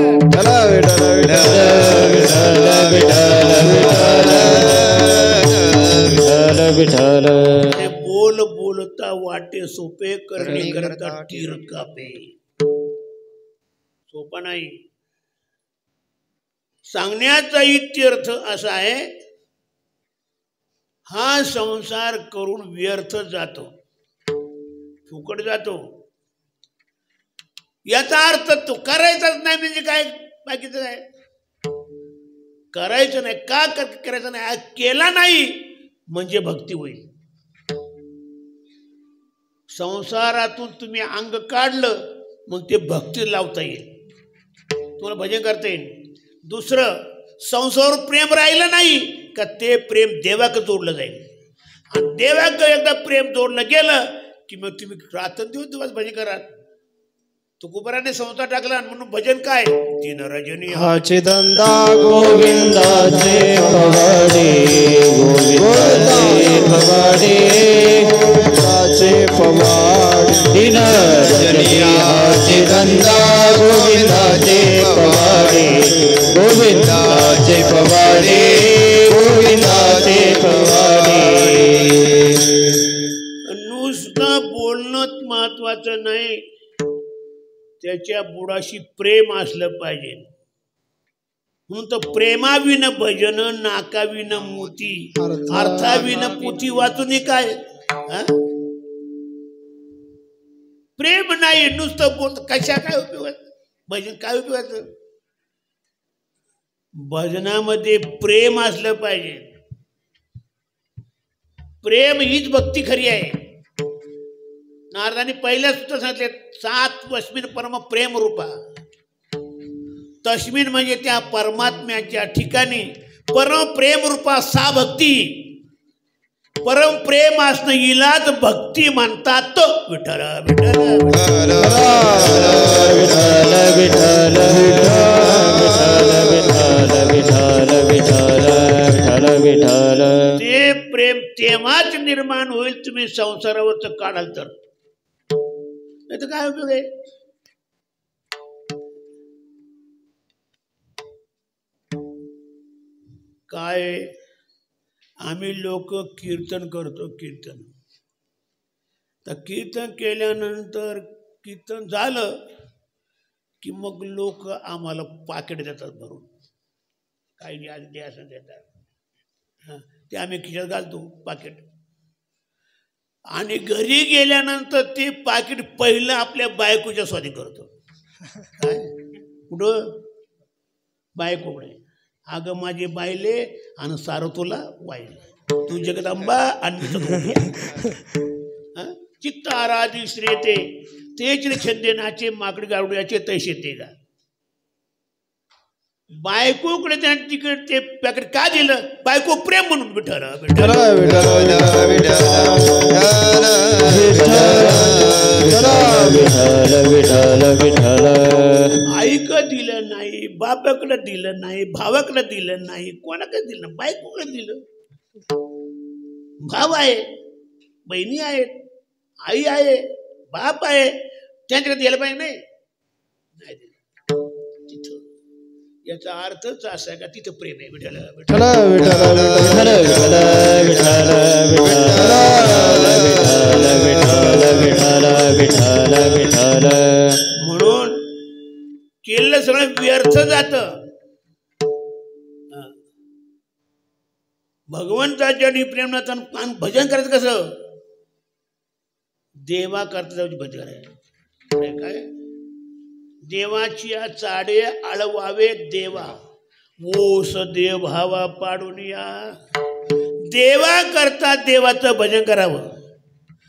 बोल बोलता वाटे सोपे, करणे करता तीर कापे. सोपा नाही. सांगण्याचा इत्यर्थ असा आहे, हा संसार करून व्यर्थ जातो, फुकट जातो. याचा अर्थ तो करायचाच नाही म्हणजे काय? बाकीचं काय करायचं नाही. का करायचं नाही? केला नाही म्हणजे भक्ती होईल. संसारातून तुम्ही अंग काढलं मग ते भक्ती लावता येईल, तुम्हाला भजन करता येईल. दुसरं, संसारावर प्रेम राहिलं नाही का ते प्रेम देवाक जोडलं जाईल. आणि देवाक एकदा प्रेम जोडलं गेलं की मग तुम्ही रात्रंदिवस भजन करा. तुकोबाराने संसार टाकला म्हणून भजन काय? तीन रजनी चिदंदा गोविंदाचे पवाडे, गोविंदाचे पवाडे, गोविंदाचे पवाडे. तीन रजनी चिदंदा गोविंदाचे पवाडे, गोविंदाचे पवाडे, गोविंदाचे पवाडे. नुसतं बोलणं महत्वाचं नाही, त्याच्या बुडाशी प्रेम असलं पाहिजे. म्हणून तर प्रेमाविन भजन, नाकाविन मोती, अर्थाविन पोथी वाचून काय? प्रेम नाही, नुसतं बोल कशा काय उपयोगाचं? भजन काय उपयोगाचं? भजनामध्ये प्रेम असलं पाहिजे. प्रेम हीच भक्ती खरी आहे. नारदांनी पहिल्या सूत्रात सांगितले, 7 वस्मिन परम प्रेम रूपा. तस्मिन म्हणजे त्या परमात्म्याच्या ठिकाणी परम प्रेम रूपा सा भक्ती. परम प्रेम असणं हिलाच भक्ती म्हणतात. विठ्ठल विठ्ठल ते प्रेम तेव्हाच निर्माण होईल तुम्ही संसारावरच काढाल तर. नाही तर काय उपयोग आहे? काय आम्ही लोक कीर्तन करतो, कीर्तन तर कीर्तन केल्यानंतर कीर्तन झालं की मग लोक आम्हाला पाकिट देतात भरून, काही द्या असं देतात. ते आम्ही खिशात घालतो पाकिट. आणि घरी गेल्यानंतर ते पाकिट पहिलं आपल्या बायकोच्या स्वाधी करतो. काय कुठं? बायकोकडे. अगं माझे बायले आणि सारं तुला वाहिले, तू जगदंबा आणि चित्त आराधी श्रेते तेच छंदे नाचे माकड गावड्याचे तैसे ते गा. बायकोकडे त्या तिकडे ते पॅकेट का दिलं? बायको प्रेम म्हणून. विठ्ठल विठ्ठल आईकडे दिलं नाही, बापाकडे दिलं नाही, भावाकडे दिलं नाही, कोणाकडे दिलं नाही, बायकोकडे दिलं. भाव आहे, बहिणी आहेत, आई आहे, बाप आहे, त्यांच्याकडे द्यायला पाहिजे नाही. तिथं याचा अर्थच असा आहे का तिथं प्रेम आहे. विठ्ठल विठ्ठल म्हणून केलेलं सगळं व्यर्थ जात. भगवंताच्या प्रेम नसताना आणि भजन करायचं कसं? देवा करता भजन करायचं काय? देवाची चाडे आळवावे देवा, ओस देव भावा पाडून या. देवा करता देवाचं भजन करावं.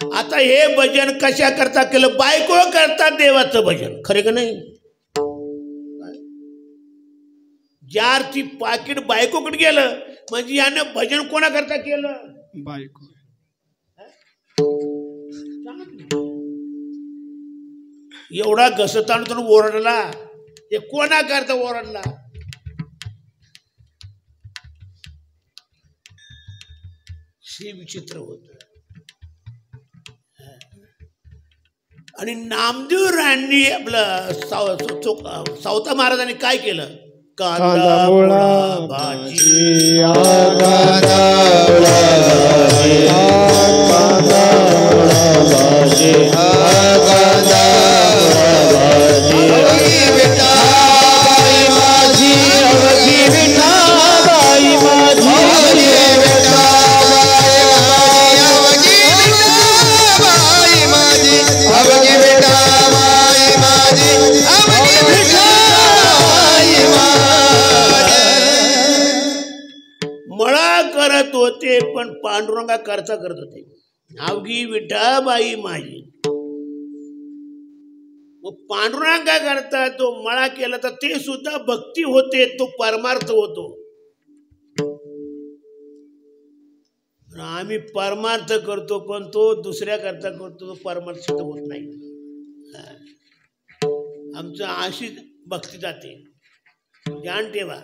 आता हे भजन कशा करता केलं? बायको करता देवाचं भजन. खरे का नाही? ज्याची पाकिट बायकोकडे गेलं म्हणजे यानं भजन कोणा करता केलं? बायको. एवढा घसताना ओरडला, हे कोणा करता ओरडला? हे विचित्र होत. आणि नामदेवरायांनी आपलं सावता महाराजांनी काय केलं? कांदा मुळा भाजी, कांदा मुळा भाजी, कांदा मुळा भाजी, कांदा मुळा भाजी. अवघी विठाबाई माझी, अवघी विठाबाई माझी, अवघी विठाबाई माझी, अवघी विठाबाई माझी, अवघी विठाबाई माझी. मळा करत होते पण पांडुरंगा करता करत होते. अवघी विठाबाई माझी. मग पांडुरंगा करता तो मळा केला तर ते सुद्धा भक्ती होते, तो परमार्थ होतो. आम्ही परमार्थ करतो पण तो दुसऱ्या करता करतो, तो परमार्थ सिद्ध होत नाही. आमचं अशीच भक्ती जाते. ध्यान ठेवा.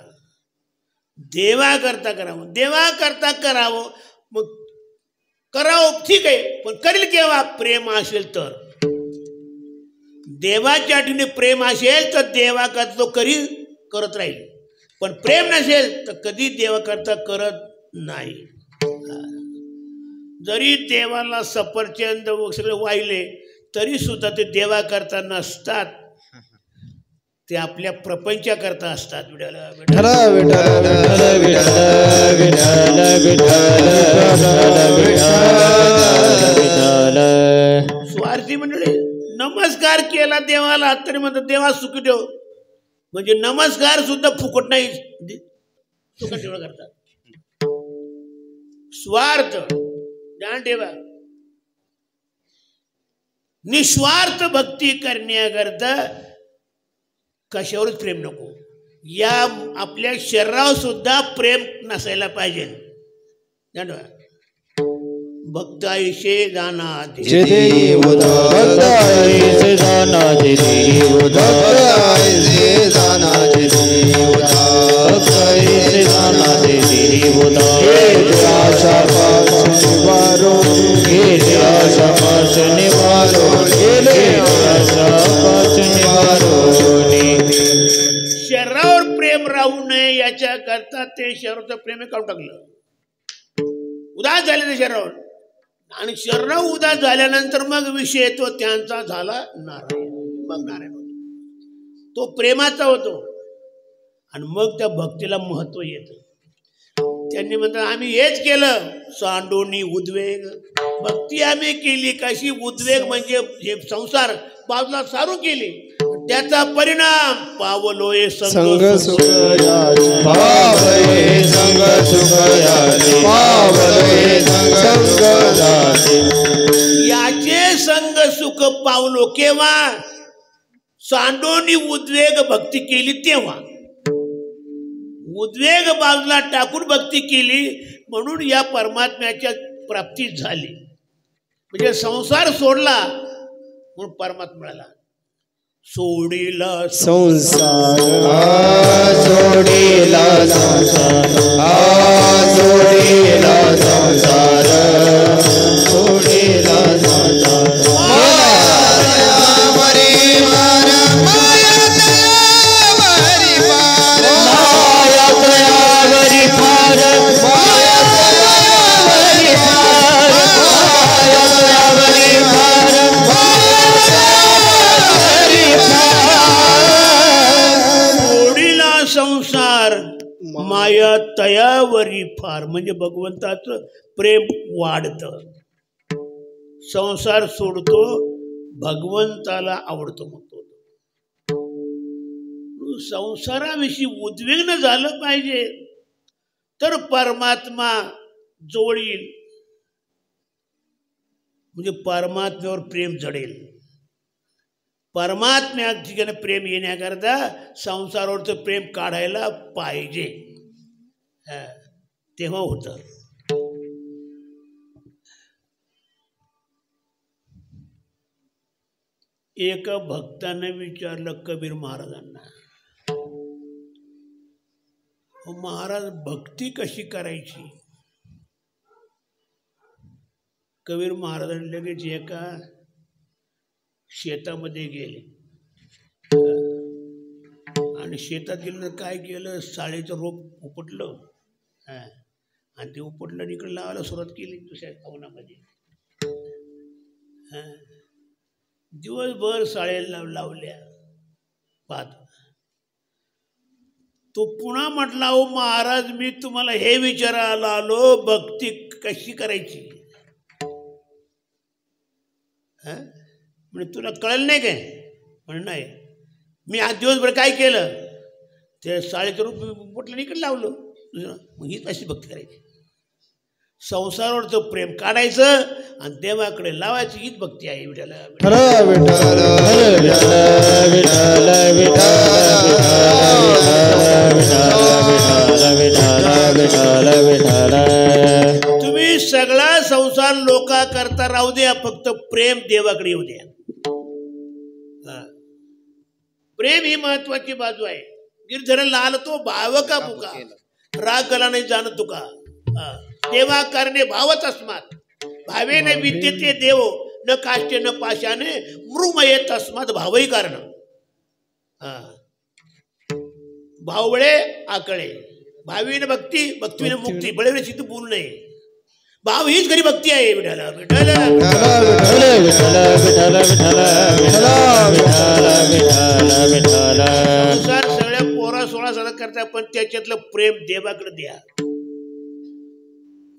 देवा करता करावं, देवा करता करावं. मग करावं ठीक आहे, पण करेल केव्हा? प्रेम असेल तर. देवाच्या ठिकाणी प्रेम असेल तर देवा करता तो करत राहील, पण प्रेम नसेल तर कधी देवा करता करत नाही. जरी देवाला सफरचंद सगळे वाहिले तरी सुद्धा ते देवा करता नसतात, ते आपल्या प्रपंचा करता असतात. स्वार्थी मंडळी. नमस्कार केला देवाला तरी म्हणतात देवा सुखी ठेव, म्हणजे नमस्कार सुद्धा फुकट नाही, सुखट ठेवणं करतात. स्वार्थ ध्यान ठेवा. निस्वार्थ भक्ती करण्याकरता कशावरच प्रेम नको. या आपल्या शरीरावर सुद्धा प्रेम नसायला पाहिजे. भक्त ऐशे जाना देव, भक्त ऐसे जाना देव, भक्त ऐसे जाना देव, भक्त ऐसे जाना देव. हे आशा पास निवारो, हे आशा पास निवारो, हे आशा पास निवारो. शरीरावर प्रेम राहू नये याच्या करता ते शरीराचं प्रेम काढून टाकलं. उदास झाले ते शरीरावर, आणि शरीर उदास झाल्यानंतर मग विषय तो त्यांचा झाला नारायण. मग नारायण होतो, तो प्रेमाचा होतो, आणि मग त्या भक्तीला महत्व येतं. त्यांनी म्हणतात आम्ही हेच केलं, सांडोनी उद्वेग. भक्ती आम्ही केली कशी? उद्वेग म्हणजे हे संसार बाजूला सारू केली, त्याचा परिणाम पावलोय संग सुख पावलोय संग सुख पावलोय संग याचे संग सुख पावलो केव्हा? सांडोनी उद्वेग भक्ती केली तेव्हा. उद्वेग बाजूला टाकून भक्ती केली म्हणून या परमात्म्याच्या प्राप्ती झाली. म्हणजे संसार सोडला म्हणून परमात्मा मिळाला. सोडीला संसार, सोडीला संसार, सोडीला संसार, सोडीला संसार. संसार माया तयावरी फार म्हणजे भगवंताचं प्रेम वाढतं. संसार सोडतो, भगवंताला आवडतो म्हणतो. संसाराविषयी उद्विग्न झालं पाहिजे तर परमात्मा जवळ येईल, म्हणजे परमात्म्यावर प्रेम जडेल. परमात्म्या ठिकाणी प्रेम येण्याकरता संसारावरचं प्रेम काढायला पाहिजे, तेव्हा होतं. एका भक्ताने विचारलं कबीर महाराजांना, महाराज भक्ती कशी करायची? कबीर महाराजांनी लगेच एका शेतामध्ये गेले आणि शेतात गेलं काय केलं, साळेचं रोप उपटलं आणि ते उपटलं आणि इकडे लावायला सुरुवात केली दुसऱ्या पावनामध्ये. दिवसभर साळेला लावल्या पाहत. तो पुन्हा म्हटला, ओ महाराज मी तुम्हाला हे विचारायला आलो, भक्ती कशी करायची? म्हणजे तुला कळलं नाही काय? म्हण नाही, मी आज दिवसभर काय केलं, ते साळेचं रूप म्हटलं इकडे लावलं. मग हीच अशी भक्ती करायची. संसारावरचं प्रेम काढायचं आणि देवाकडे लावायची, हीच भक्ती आहे. विठ्ठल तुम्ही सगळा संसार लोका करता राहू द्या, फक्त प्रेम देवाकडे येऊ द्या. प्रेम ही महत्वाची बाजू आहे. गिरधर लाल तो भाव का बुका, राग गला नाही जाण तुका. देवा करणे भावत अस्मात, भावेने विद्यते देव, न काष्टे न पाशाने, मृमये तस्मात भावही कारण. भावळे आकळे, भावीने भक्ती, भक्तीने मुक्ती, बळेने सिद्ध बोलू नये. भाव हीच खरी भक्ती आहे. विठाला विठाला संसार सगळ्या पोरा सोळा साधा करता, पण त्याच्यातलं प्रेम देवाकडे द्या.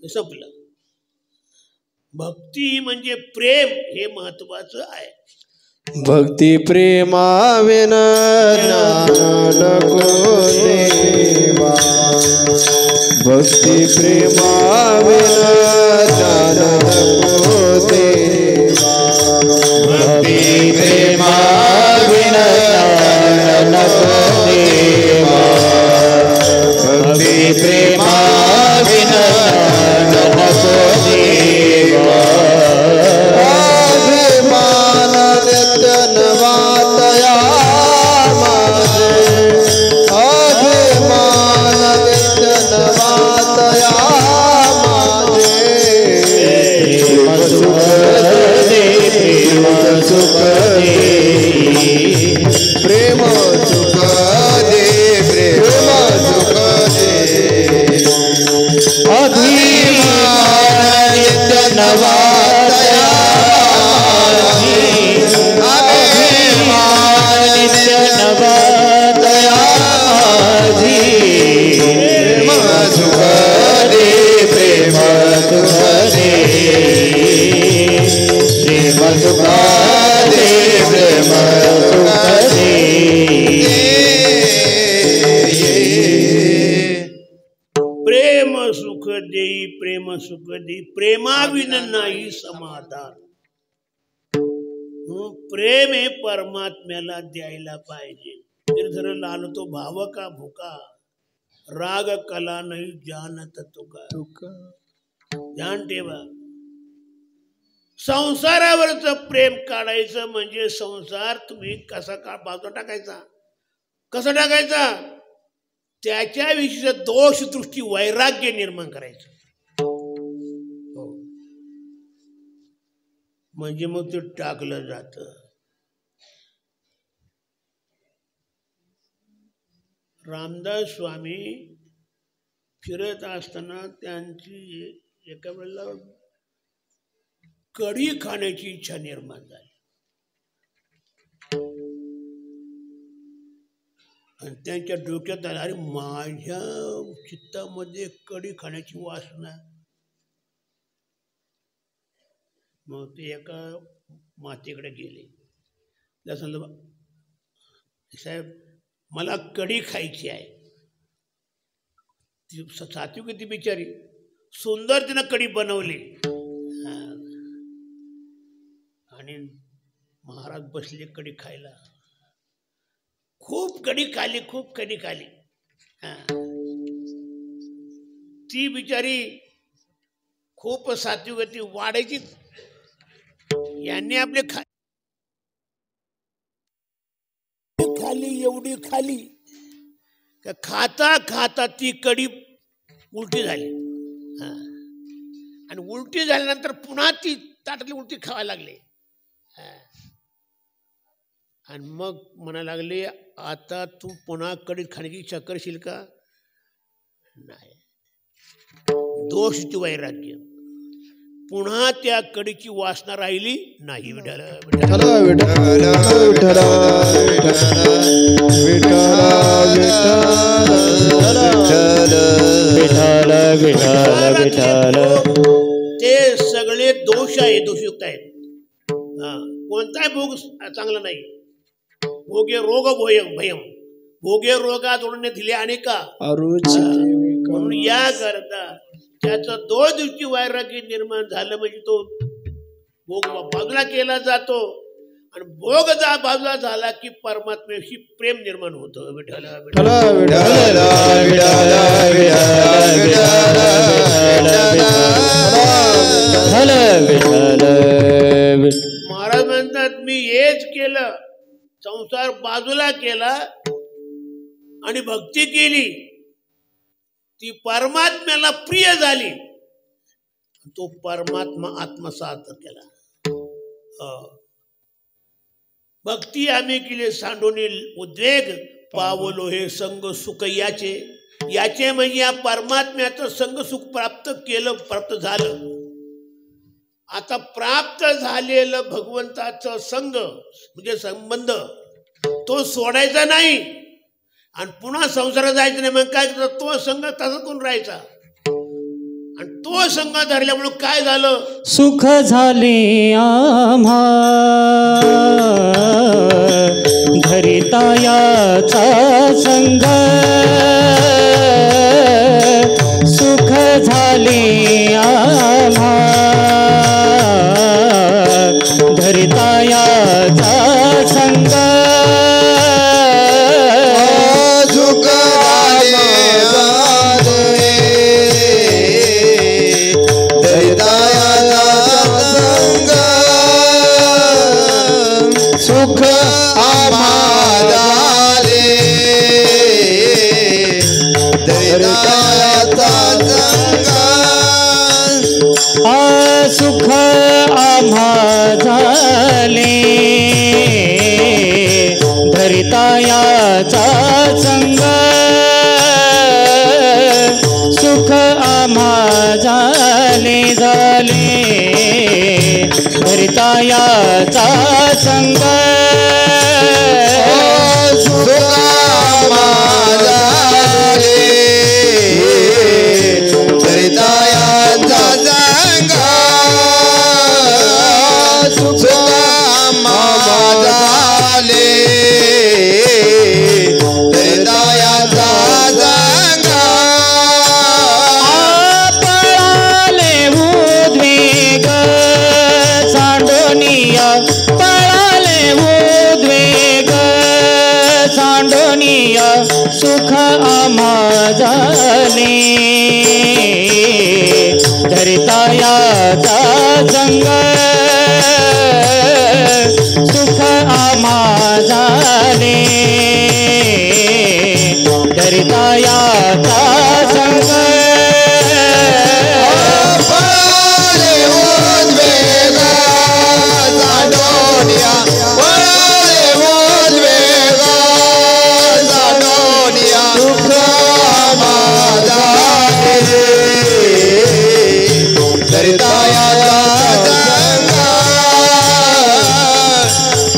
संपलं. भक्ती म्हणजे प्रेम, हे महत्वाचं आहे. भक्ती प्रेमाविना ज्ञान नको देवा, भक्ती प्रेमाविना ज्ञान नको देवा, भक्ती प्रेमाविना ज्ञान नको देवा, भक्ती प्रेमाविना ज्ञान नको देवा. अभिमान नित्य नवातया माझे, अभिमान नित्य नवातया माझे. प्रेम सुख दे, प्रेम सुख दे, प्रेम सुख दे, प्रेम सुख दे. अभिमान नित्य नवातया माझे, अभिमान नित्य नवातया माझे. प्रेम सुख दे, प्रेम सुख दे, प्रेम सुख दे, प्रेम सुख दे. प्रेम सुख देई, प्रेम सुख देई, प्रेमाविन नाही समाधान. प्रेम हे परमात्म्याला द्यायला पाहिजे. गिरधर लाल तो भाव का भुका, राग कला नाही जानत तुका. ध्यान ठेवा, संसारावरच प्रेम काढायचं म्हणजे संसार तुम्ही कसा का बाजूला टाकायचा, कसा टाकायचा, त्याच्याविषयी दोष दृष्टी वैराग्य निर्माण करायचं. म्हणजे मग ते टाकलं जात. रामदास स्वामी फिरत असताना त्यांची एका वेळेला कढी खाण्याची इच्छा निर्माण झाली. आणि त्यांच्या डोक्यात आलं, अरे माझ्या चित्तामध्ये कडी खाण्याची वासना. मग ते एका मातेकडे गेले. त्या सांगितलं, साहेब मला कडी खायची आहे. ती सात्विक ती बिचारी सुंदर तिनं कडी बनवली. आणि महाराज बसले कडी खायला. खूप कडी खाली, खूप कडी खाली. ती बिचारी खूप सात्विक ती वाढायची. यांनी आपले खाली एवढी खाली का खाता खाता ती कडी उलटी झाली. आणि उलटी झाल्यानंतर पुन्हा ती ताटातली उलटी खावायला लागले. आणि मग म्हणायला लागले, आता तू पुन्हा कडी खाण्याची इच्छा करशील का? नाही. दोष ती वैराग्य. पुन्हा त्या कडीची वासना राहिली नाही. विठ्ठल विठ्ठल विठ्ठल विठ्ठल विठ्ठल विठ्ठल विठ्ठल. ते सगळे दोष आहे, दोषयुक्त आहेत. कोणताही भोग चांगला नाही. भोगे रोग भयम, भोगे रोगा जोडणे दिले अनेका. म्हणून या करता त्याचा 2 दिवशी वैराग्य निर्माण झालं म्हणजे तो भोग बाजूला केला जातो. आणि भोग बाजूला झाला की परमात्म्याशी प्रेम निर्माण होतं. विठ्ठल महाराज म्हणतात, मी हेच केलं, संसार बाजूला केला आणि भक्ती केली, ती परमात्म्याला प्रिय झाली, तो परमात्मा आत्मसात केला. भक्ती आम्ही केली सांडोनी उद्वेग, पावलो हे संग सुख याचे. याचे म्हणजे या परमात्म्याचं संग सुख प्राप्त केलं, प्राप्त झालं. आता प्राप्त झालेलं भगवंताचं संग म्हणजे संबंध तो सोडायचा नाही आणि पुन्हा संसारात जायचं नाही. मग काय करतो, तो संग तसं कोण राहायचा. आणि तो संग धरल्यामुळे काय झालं, सुख झाले आम्हा धरितायाचा संग. सुख झाले आम्हा धरितायाचा संग. सुख आम्हाला धरितायाचा संग. सुख आम्हा झाले धरितायाचा संग. सुख आम्हा झाले धरितायाचा संग. सुख आम्हाला धरितायाचा संग. सुख आम्हाला धरितायाचा संग. पळाले उद्वेग सांडोनिया, पळाले उद्वेग सांडोनिया. सुख आम्हा झाले धरितायाचा संग. सुख आम्हा झाले धरितायाचा संग.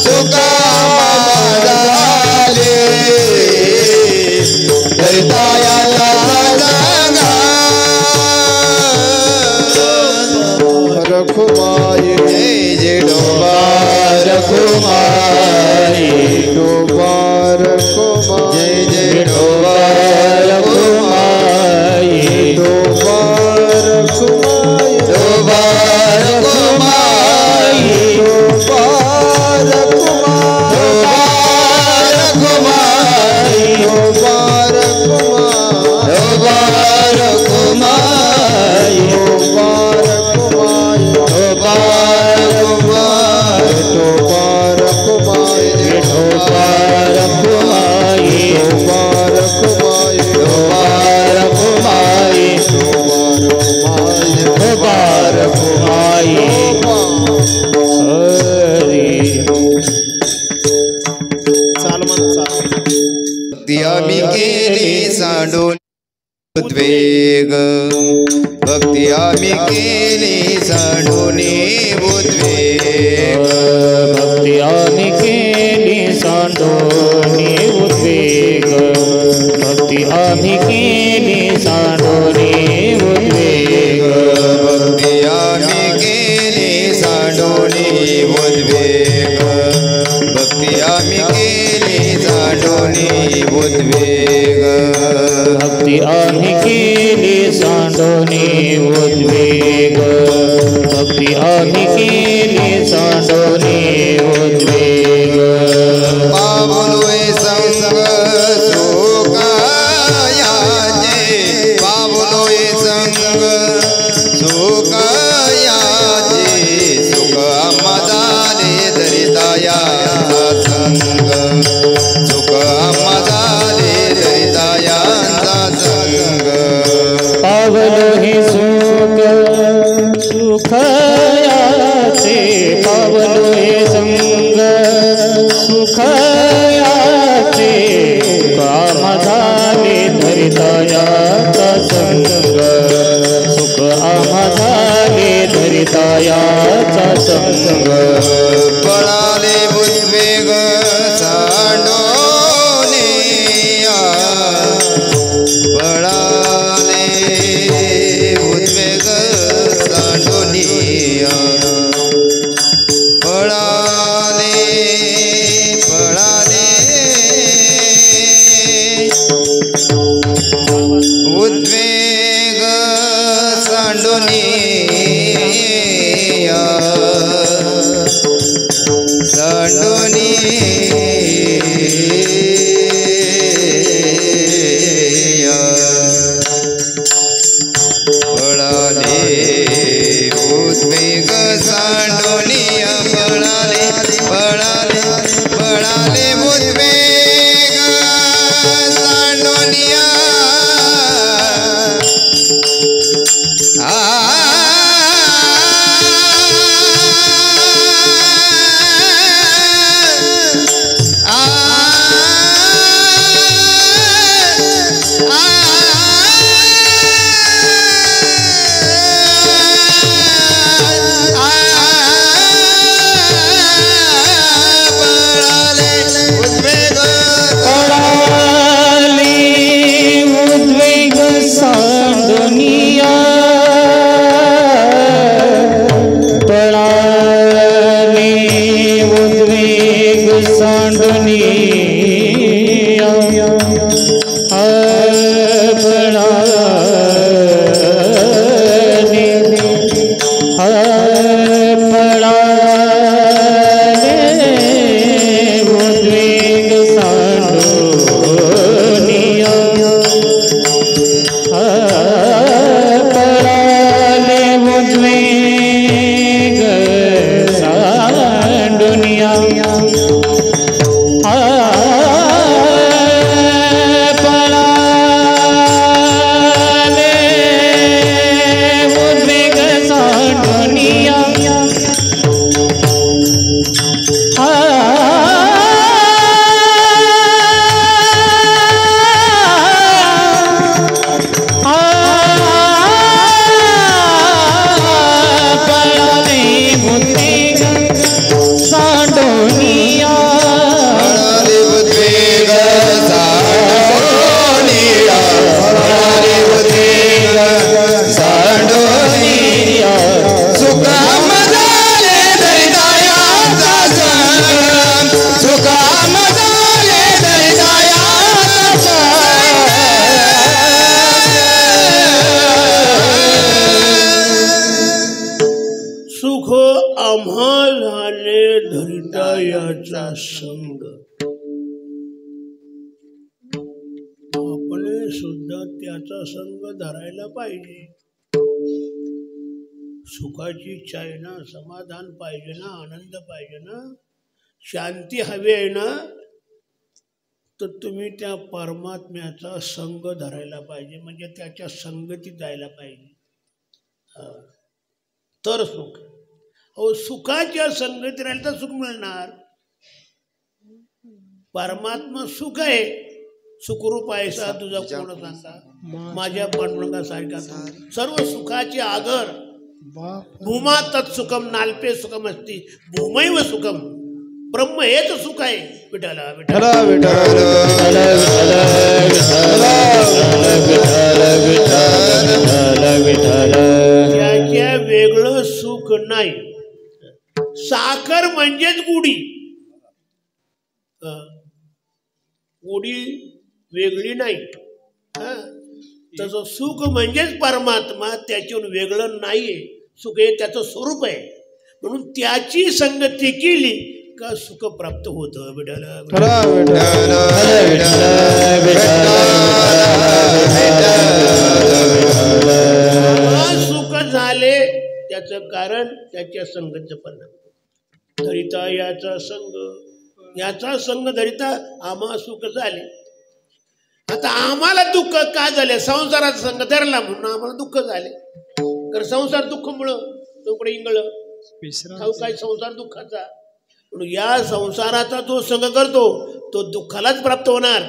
सुख आम्हाला कुमारी डोबार कुमारी जय जय डोबार कुमारी डोबार कुमारी डोबार कुमारी डोबार कुमारी डोबार कुमारी डोबार कुमारी डोबार कुमारी डोबार कुमारी डोबार कुमारी डोबार कुमारी डोबार कुमारी डोबार कुमारी हरी भक्ती आम्ही केली सांडून उद्वेग भक्ती आम्ही केली सांडून उद्वेग भक्ती आम्ही केली सांडोनी उद्वेग भक्ती आम्ही केली सांडोनी उद्वेग भक्ती आम्ही केली सांडून उद्वेग भक्ती आम्ही केली सांडून उद्वेग भक्ती आम्ही केली सांडोनी उद्वेग भक्ती आम्ही केली सांडोनी उद्वेग पावलोय संग सुखायाचे पावलोय संग सुखायाचे सुख आम्हाले दरितायांचा संग सुख आम्हाले दरितायांचा संग पावलो हे सुख सुखयाचे पावलो हे संग सुखयाचे काम झाले धरितायाचा संग सुख आम्हा झाले धरितायाचा संग पळाले उद्वेग सांडोनिया पळाले उद्वेग सांडोनिया पळाले पळाले उद्वेग सांडोनिया सांडोनिया पळाले उद्वेग सांडोनिया पळाले पळाले पळाले उद्वेग सांडोनिया आ कल्पने धरिता याचा संग. आपण सुद्धा त्याचा संग धरायला पाहिजे. सुखाची इच्छा आहे ना, समाधान पाहिजे ना, आनंद पाहिजे ना, शांती हवी आहे ना, तर तुम्ही त्या परमात्म्याचा संग धरायला पाहिजे. म्हणजे त्याच्या संगतीत जायला पाहिजे, तर सुख. अहो सुखाच्या संगतीत राहिलं तर सुख मिळणार. परमात्मा सुख आहे, सुखरूप आहे सा तुझा कोण सांगा, माझ्या पांडुरंगासारखा सर्व सुखाचे आगर. भूमा तत्सुखम नाल्पे सुखम असती भूमैव सुखम. ब्रह्म हेच सुख आहे. विठ्ठला विठ्ठला त्याच्या वेगळं सुख नाही. साखर म्हणजेच गुढी. गुढी वेगळी नाही. तसं सुख म्हणजेच परमात्मा, त्याच्यावर वेगळं नाहीये. सुख हे त्याचं स्वरूप आहे. म्हणून त्याची संगती केली का सुख प्राप्त होतं. सुख झाले त्याचं कारण त्याच्या संगतीचं परिणाम. धरिता याचा संग, याचा संग धरिता आम्हा सुख झाले. आता आम्हाला दुःख का झाले? संसाराचा संग धरला म्हणून आम्हाला दुःख झाले. कारण संसार दुःखमुळं चौकडे इंगळ काय संसार दुःखाचा. म्हणून या संसाराचा जो संग करतो तो दुःखालाच प्राप्त होणार.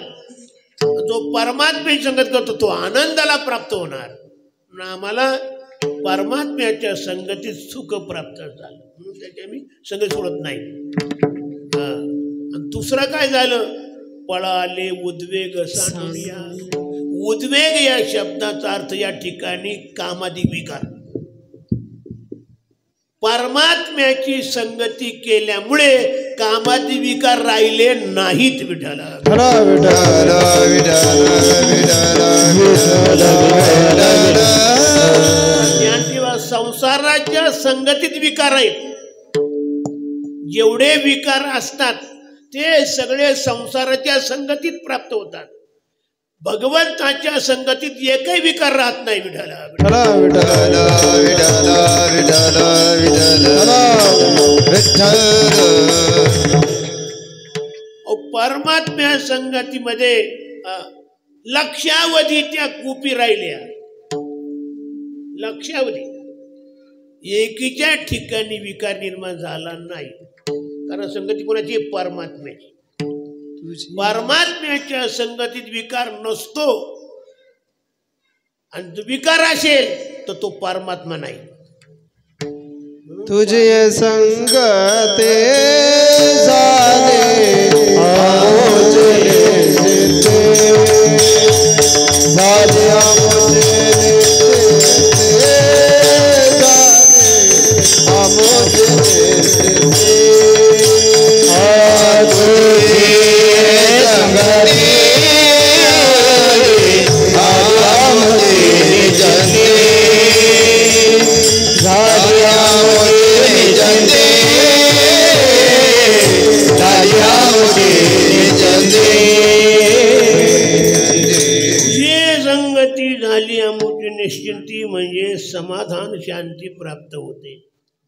जो परमात्म्याची संगत करतो तो आनंदाला प्राप्त होणार. म्हणून आम्हाला परमात्म्याच्या संगतीत सुख प्राप्त झालं म्हणून त्याची आम्ही संगत सोडत नाही. आणि दुसरं काय झालं? पळाले उद्वेग सांडूया. उद्वेग या शब्दाचा अर्थ या ठिकाणी कामादी विकार. परमात्म्याची संगती केल्यामुळे कामादी विकार राहिले नाहीत. विठ्ठला ज्ञान किंवा संसाराच्या संगतीत विकार आहेत. जेवढे विकार असतात ते सगळे संसाराच्या संगतीत प्राप्त होतात. भगवंताच्या संगतीत एकही विकार राहत नाही. विठ्ठला परमात्म्या संगतीमध्ये लक्षावधी त्या कुपी राहिल्या. लक्षावधी एकीच्या ठिकाणी विकार निर्माण झाला नाही. कारण संगती कोणाची? परमात्म्याची. परमात्म्याच्या संगतीत विकार नसतो. आणि विकार असेल तर तो परमात्मा नाही. तुझे संगते झाले निश्चिंती म्हणजे समाधान शांती प्राप्त होते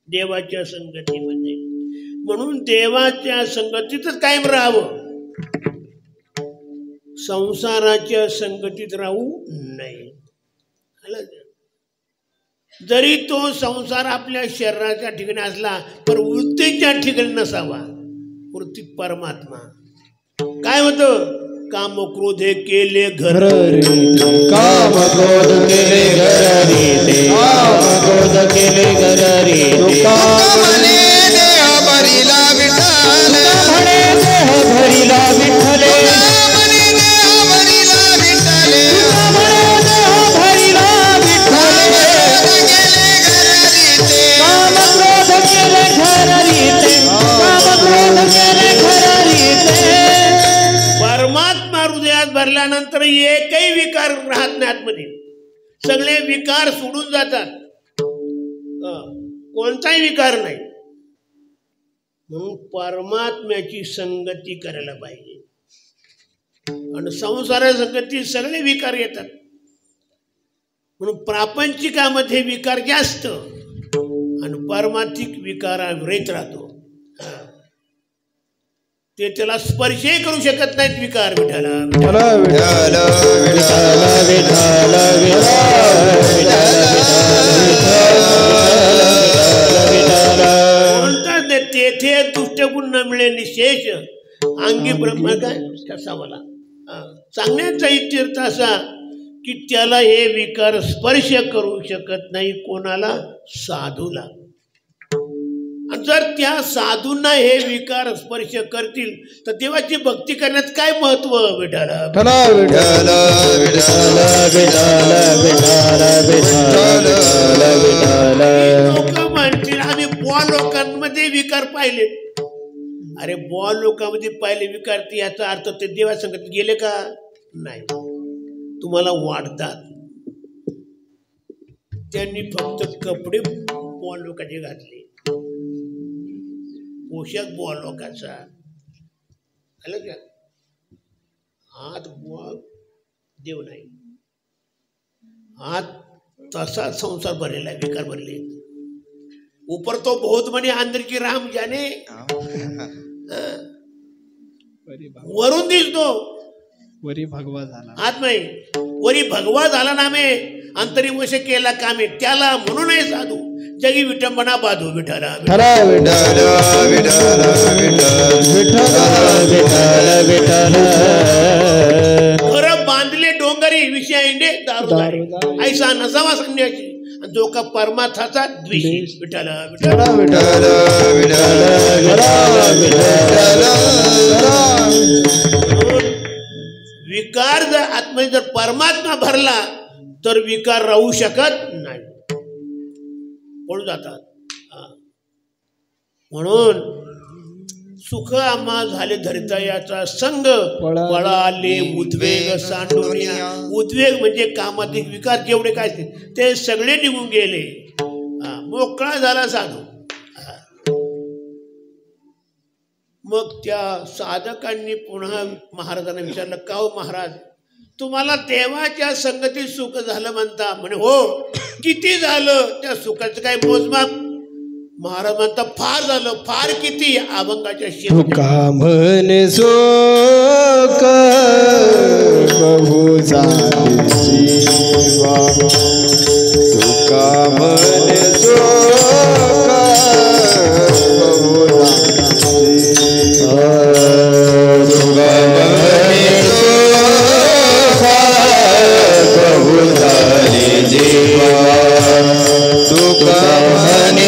देवाच्या संगतीमध्ये. म्हणून देवाच्या संगतीतच कायम राहावं. संसाराच्या संगतीत राहू नये. जरी तो संसार आपल्या शरीराच्या ठिकाणी असला पण वृत्तीच्या ठिकाणी नसावा. वृत्ती परमात्मा. काय होतं? काम क्रोधे केले घर रे, काम क्रोध केले घर रे, काम क्रोध केले घर रे. म्हणे देह भरिला विठ्ठल, म्हणे देह भरिला विठ्ठल, म्हणे देह भरिला विठ्ठल, म्हणे देह भरिला विठ्ठल. काम क्रोध केले घर रीते, काम क्रोध केले घर रीते. परमात्मा हृदयात भरल्यानंतर एकही विकार राहत नाही आतमध्ये. सगळे विकार सोडून जातात. कोणताही विकार नाही. म्हणून परमात्म्याची संगती करायला पाहिजे. आणि संसार संगती सगळे विकार येतात. म्हणून प्रापंचिकामध्ये विकार जास्त आणि पारमार्थिक विकाराविरहित राहतो. ते त्याला स्पर्शही करू शकत नाहीत विकार. विठाला कोणताच नाही. तेथे दुष्टगुण न मिळे निशेष अंगी ब्रह्म काय कसा मला. सांगण्याचा इत्यर्थ असा की त्याला हे विकार स्पर्श करू शकत नाही कोणाला, साधूला. आणि जर त्या साधूंना हे विकार स्पर्श करतील तर देवाची भक्ती करण्यात काय महत्व. विठाला लोक म्हणतील आम्ही बुवा लोकांमध्ये विकार पाहिले. अरे बुवा लोकांमध्ये पाहिले विकार, याचा अर्थ ते देवासंगत गेले का नाही. तुम्हाला वाढतात. त्यांनी फक्त कपडे बुवा लोकांचे घातले, पोशाख बुवा लोकांचा. आलं का. हात बुवा देव नाही. हात तसा संसार भरलेला आहे, विकार भरले. ऊपर तो बहुत म्हणे अंदर की राम जाने. वरून दिसतो वरी भगवा झाला. हात नाही वरी भगवा झाला नामे, अंतरी वश केला कामे. त्याला म्हणून आहे साधू जगी विटंबना बाधू. विठाला घर बांधले डोंगरी, विषय इंडे दारू ऐसा नसावा संन्यासी. जो का परमार्थाचा द्वेषी. विठाला विकार जर आत्मध्ये जर परमात्मा भरला तर विकार राहू शकत नाही, पळून जातात. म्हणून सुख आम्हा झाले धरितयाचा संग, पळाले उद्वेग सांडोनिया. उद्वेग म्हणजे कामाधिक विकार जेवढे काय ते सगळे निघून गेले. मोकळा झाला साधू. मग त्या साधकांनी पुन्हा महाराजांना विचारलं, का हो महाराज तुम्हाला देवाच्या संगतीत सुख झालं म्हणता. म्हणे हो. किती झालं त्या सुखाचं काय मोजमाप. महाराज म्हणता फार झालं. फार किती. अभंगाच्या तुका म्हणे सुख बहु झाले जीवा. तुका म्हणे सुख बहु झाले जीवा. तुका म्हणे सुख बहु झाले जीवा. तुका म्हणे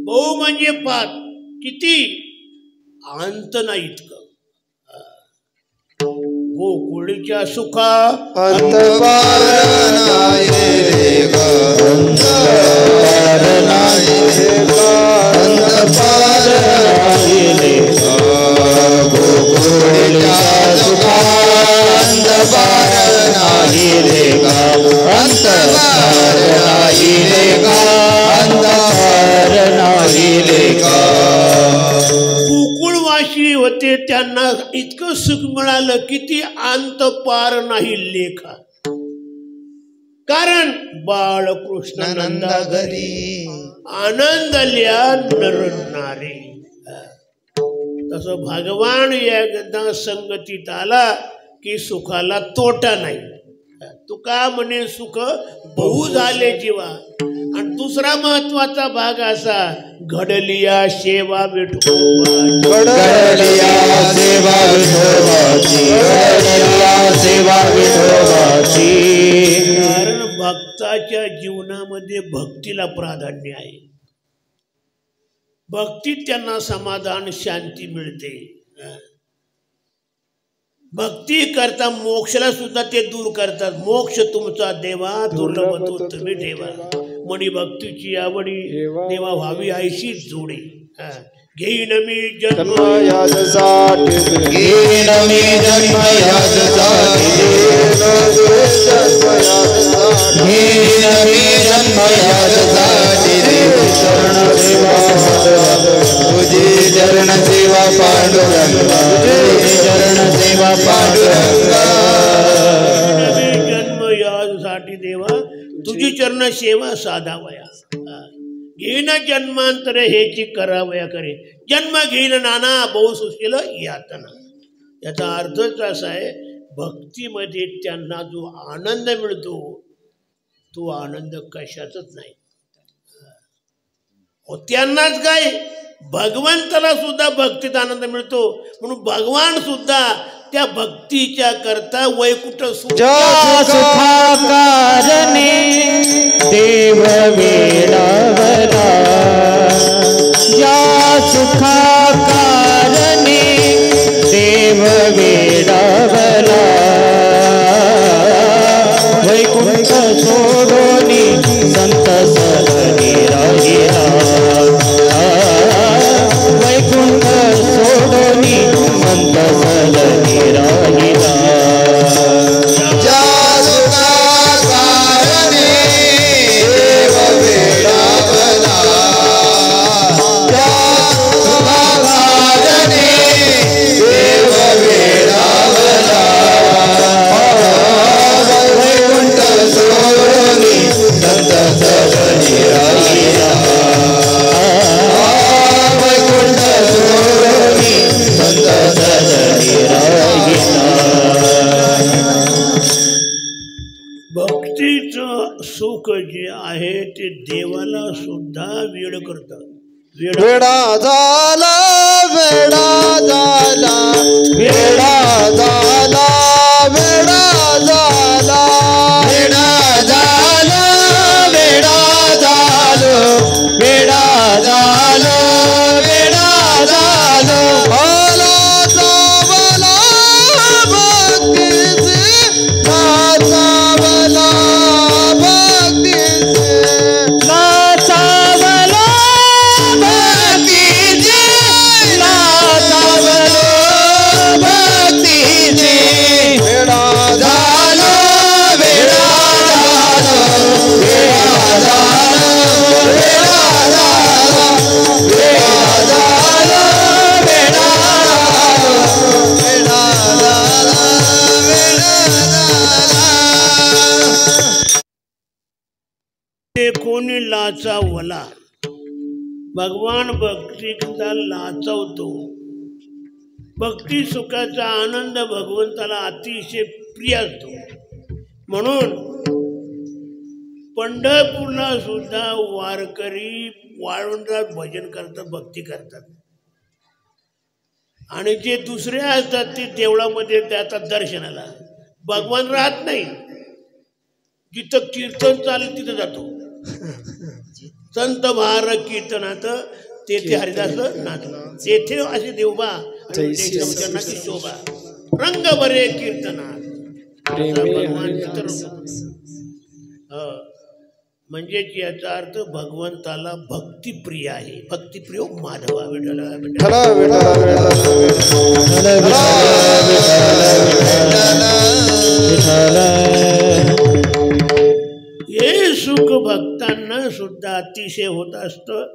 बहु म्हणजे पाच, किती अंत नाही इतकं. गोकुळच्या सुखा अंत पार नाही रे ग, अंत पार नाही रे ग, अंत पार नाही रे ग. गोकुळच्या सुखा अंत पार नाही रे ग, अंत पार नाही रे ग, अंत पार नाही रे ग. गोकुळवासी होते, त्यांना इतकं सुख मिळालं की ती अंत पार नाही लेखा. कारण बाळकृष्ण नंदा घरी आनंदल्या नर नारी. तसं भगवान एकदा संगतीत आला की सुखाला तोटा नाही. तुका म्हणे सुख बहु झाले जीवा. आणि दुसरा महत्वाचा भाग असा, घडलिया सेवा विठोबाची, घडलिया सेवा विठोबाची, घडलिया सेवा विठोबाची. कारण भक्ताच्या जीवनामध्ये भक्तीला प्राधान्य आहे. भक्तीत त्यांना समाधान शांती मिळते. भक्ती करता मोक्षला सुद्धा ते दूर करतात. मोक्ष तुमचा देवा दुर्लभ तो तुम्ही ठेवा. मणी भक्तीची आवडी देवा व्हावी ऐशी जोडी. घेईन मी जन्म यासाठी, घेईन मी जन्म यासाठी, घेईन मी जन्म यासाठी. चरण सेवा तुझी चरण सेवा पांडुरंगा, तुझी चरण सेवा पांडुरंगा. जन्म यासाठी देवा तुझी चरण सेवा साधावया. घेईन जन्मांतर हेची करावया करे. जन्म घेईन नाना बहु सुशील यातना. याचा अर्थच असा आहे, भक्तीमध्ये त्यांना जो आनंद मिळतो तो आनंद कशातच नाही. त्यांनाच काय, भगवंताला सुद्धा भक्तीत आनंद मिळतो. म्हणून भगवान सुद्धा त्या भक्तीच्या करता वैकुंठ सुखा कारणे देव वेडावला, या सुखा कारणे देव वेडावला. वैकुंठ सोडोनी संत सरणी राहिला, वैकुंठ सोडोनी संत सरणी राहिला. भक्तीचं सुख जे आहे ते देवाला सुद्धा वेड करतात. वेडा झाला, वेडा झाला, वेडा झाला, वेडा झाला, वेडा झाला, वेडा झालो, वेडा झालो, वेडा झालो. आला चावला भक्तीचे, नाचावला भक्तीचे, नाचावला भक्तीचे, नाचावला भक्तीचे. वेडा झालो, वेडा झालो, वेडा झालो, वेडा झालो, वेडा झालो, वेडा झालो, वेडा झालो, वेडा झालो. ते कोणी लाचावला. भगवान भक्तीचा लाचवतो. भक्ती सुखाचा आनंद भगवंताला अतिशय प्रिय असतो. म्हणून पंढरपूरला सुद्धा वारकरी वाळवंटात भजन करतात, भक्ती करतात. आणि जे दुसरे असतात ते देवळामध्ये जातात दर्शनाला. भगवान राहत नाही. जिथं कीर्तन चालेल तिथं जातो. संत भार कीर्तनात तेथे हरिदास नाचला तेथे असे देवबा चरणाची शोभा रंग बरे कीर्तनात भगवान म्हणजे याचा अर्थ भगवंताला भक्तिप्रिय आहे भक्तिप्रिय माधवा विठला हे सुख भक्तांना सुद्धा अतिशय होत असतं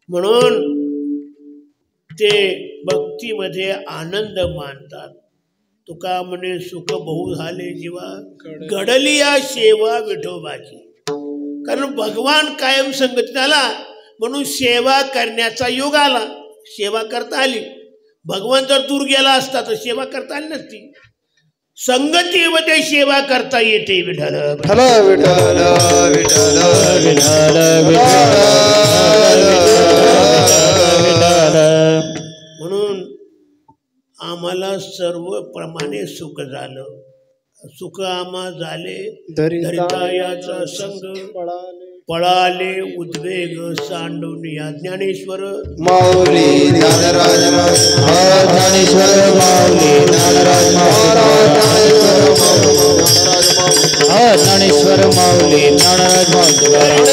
म्हणून ते भक्तीमध्ये आनंद मानतात तुका म्हणे सुख बहु झाले जीवा घडली या सेवा विठोबाची कारण भगवान कायम संगतीत आला म्हणून सेवा करण्याचा योग आला सेवा करता आली भगवान जर दूर गेला असता तर सेवा करता आली नसती संगतीमध्ये सेवा करता येते विठ्ठल विठ्ठल विठ्ठल म्हणून आम्हाला सर्व प्रमाणे सुख झालं सुख आम्हा झाले धरितायाचा संग पळाले उद्वेग सांडून या ज्ञानेश्वर माऊली ज्ञानराज ज्ञानेश्वर माऊली ज्ञानराज ज्ञानेश्वर माऊली ज्ञानराज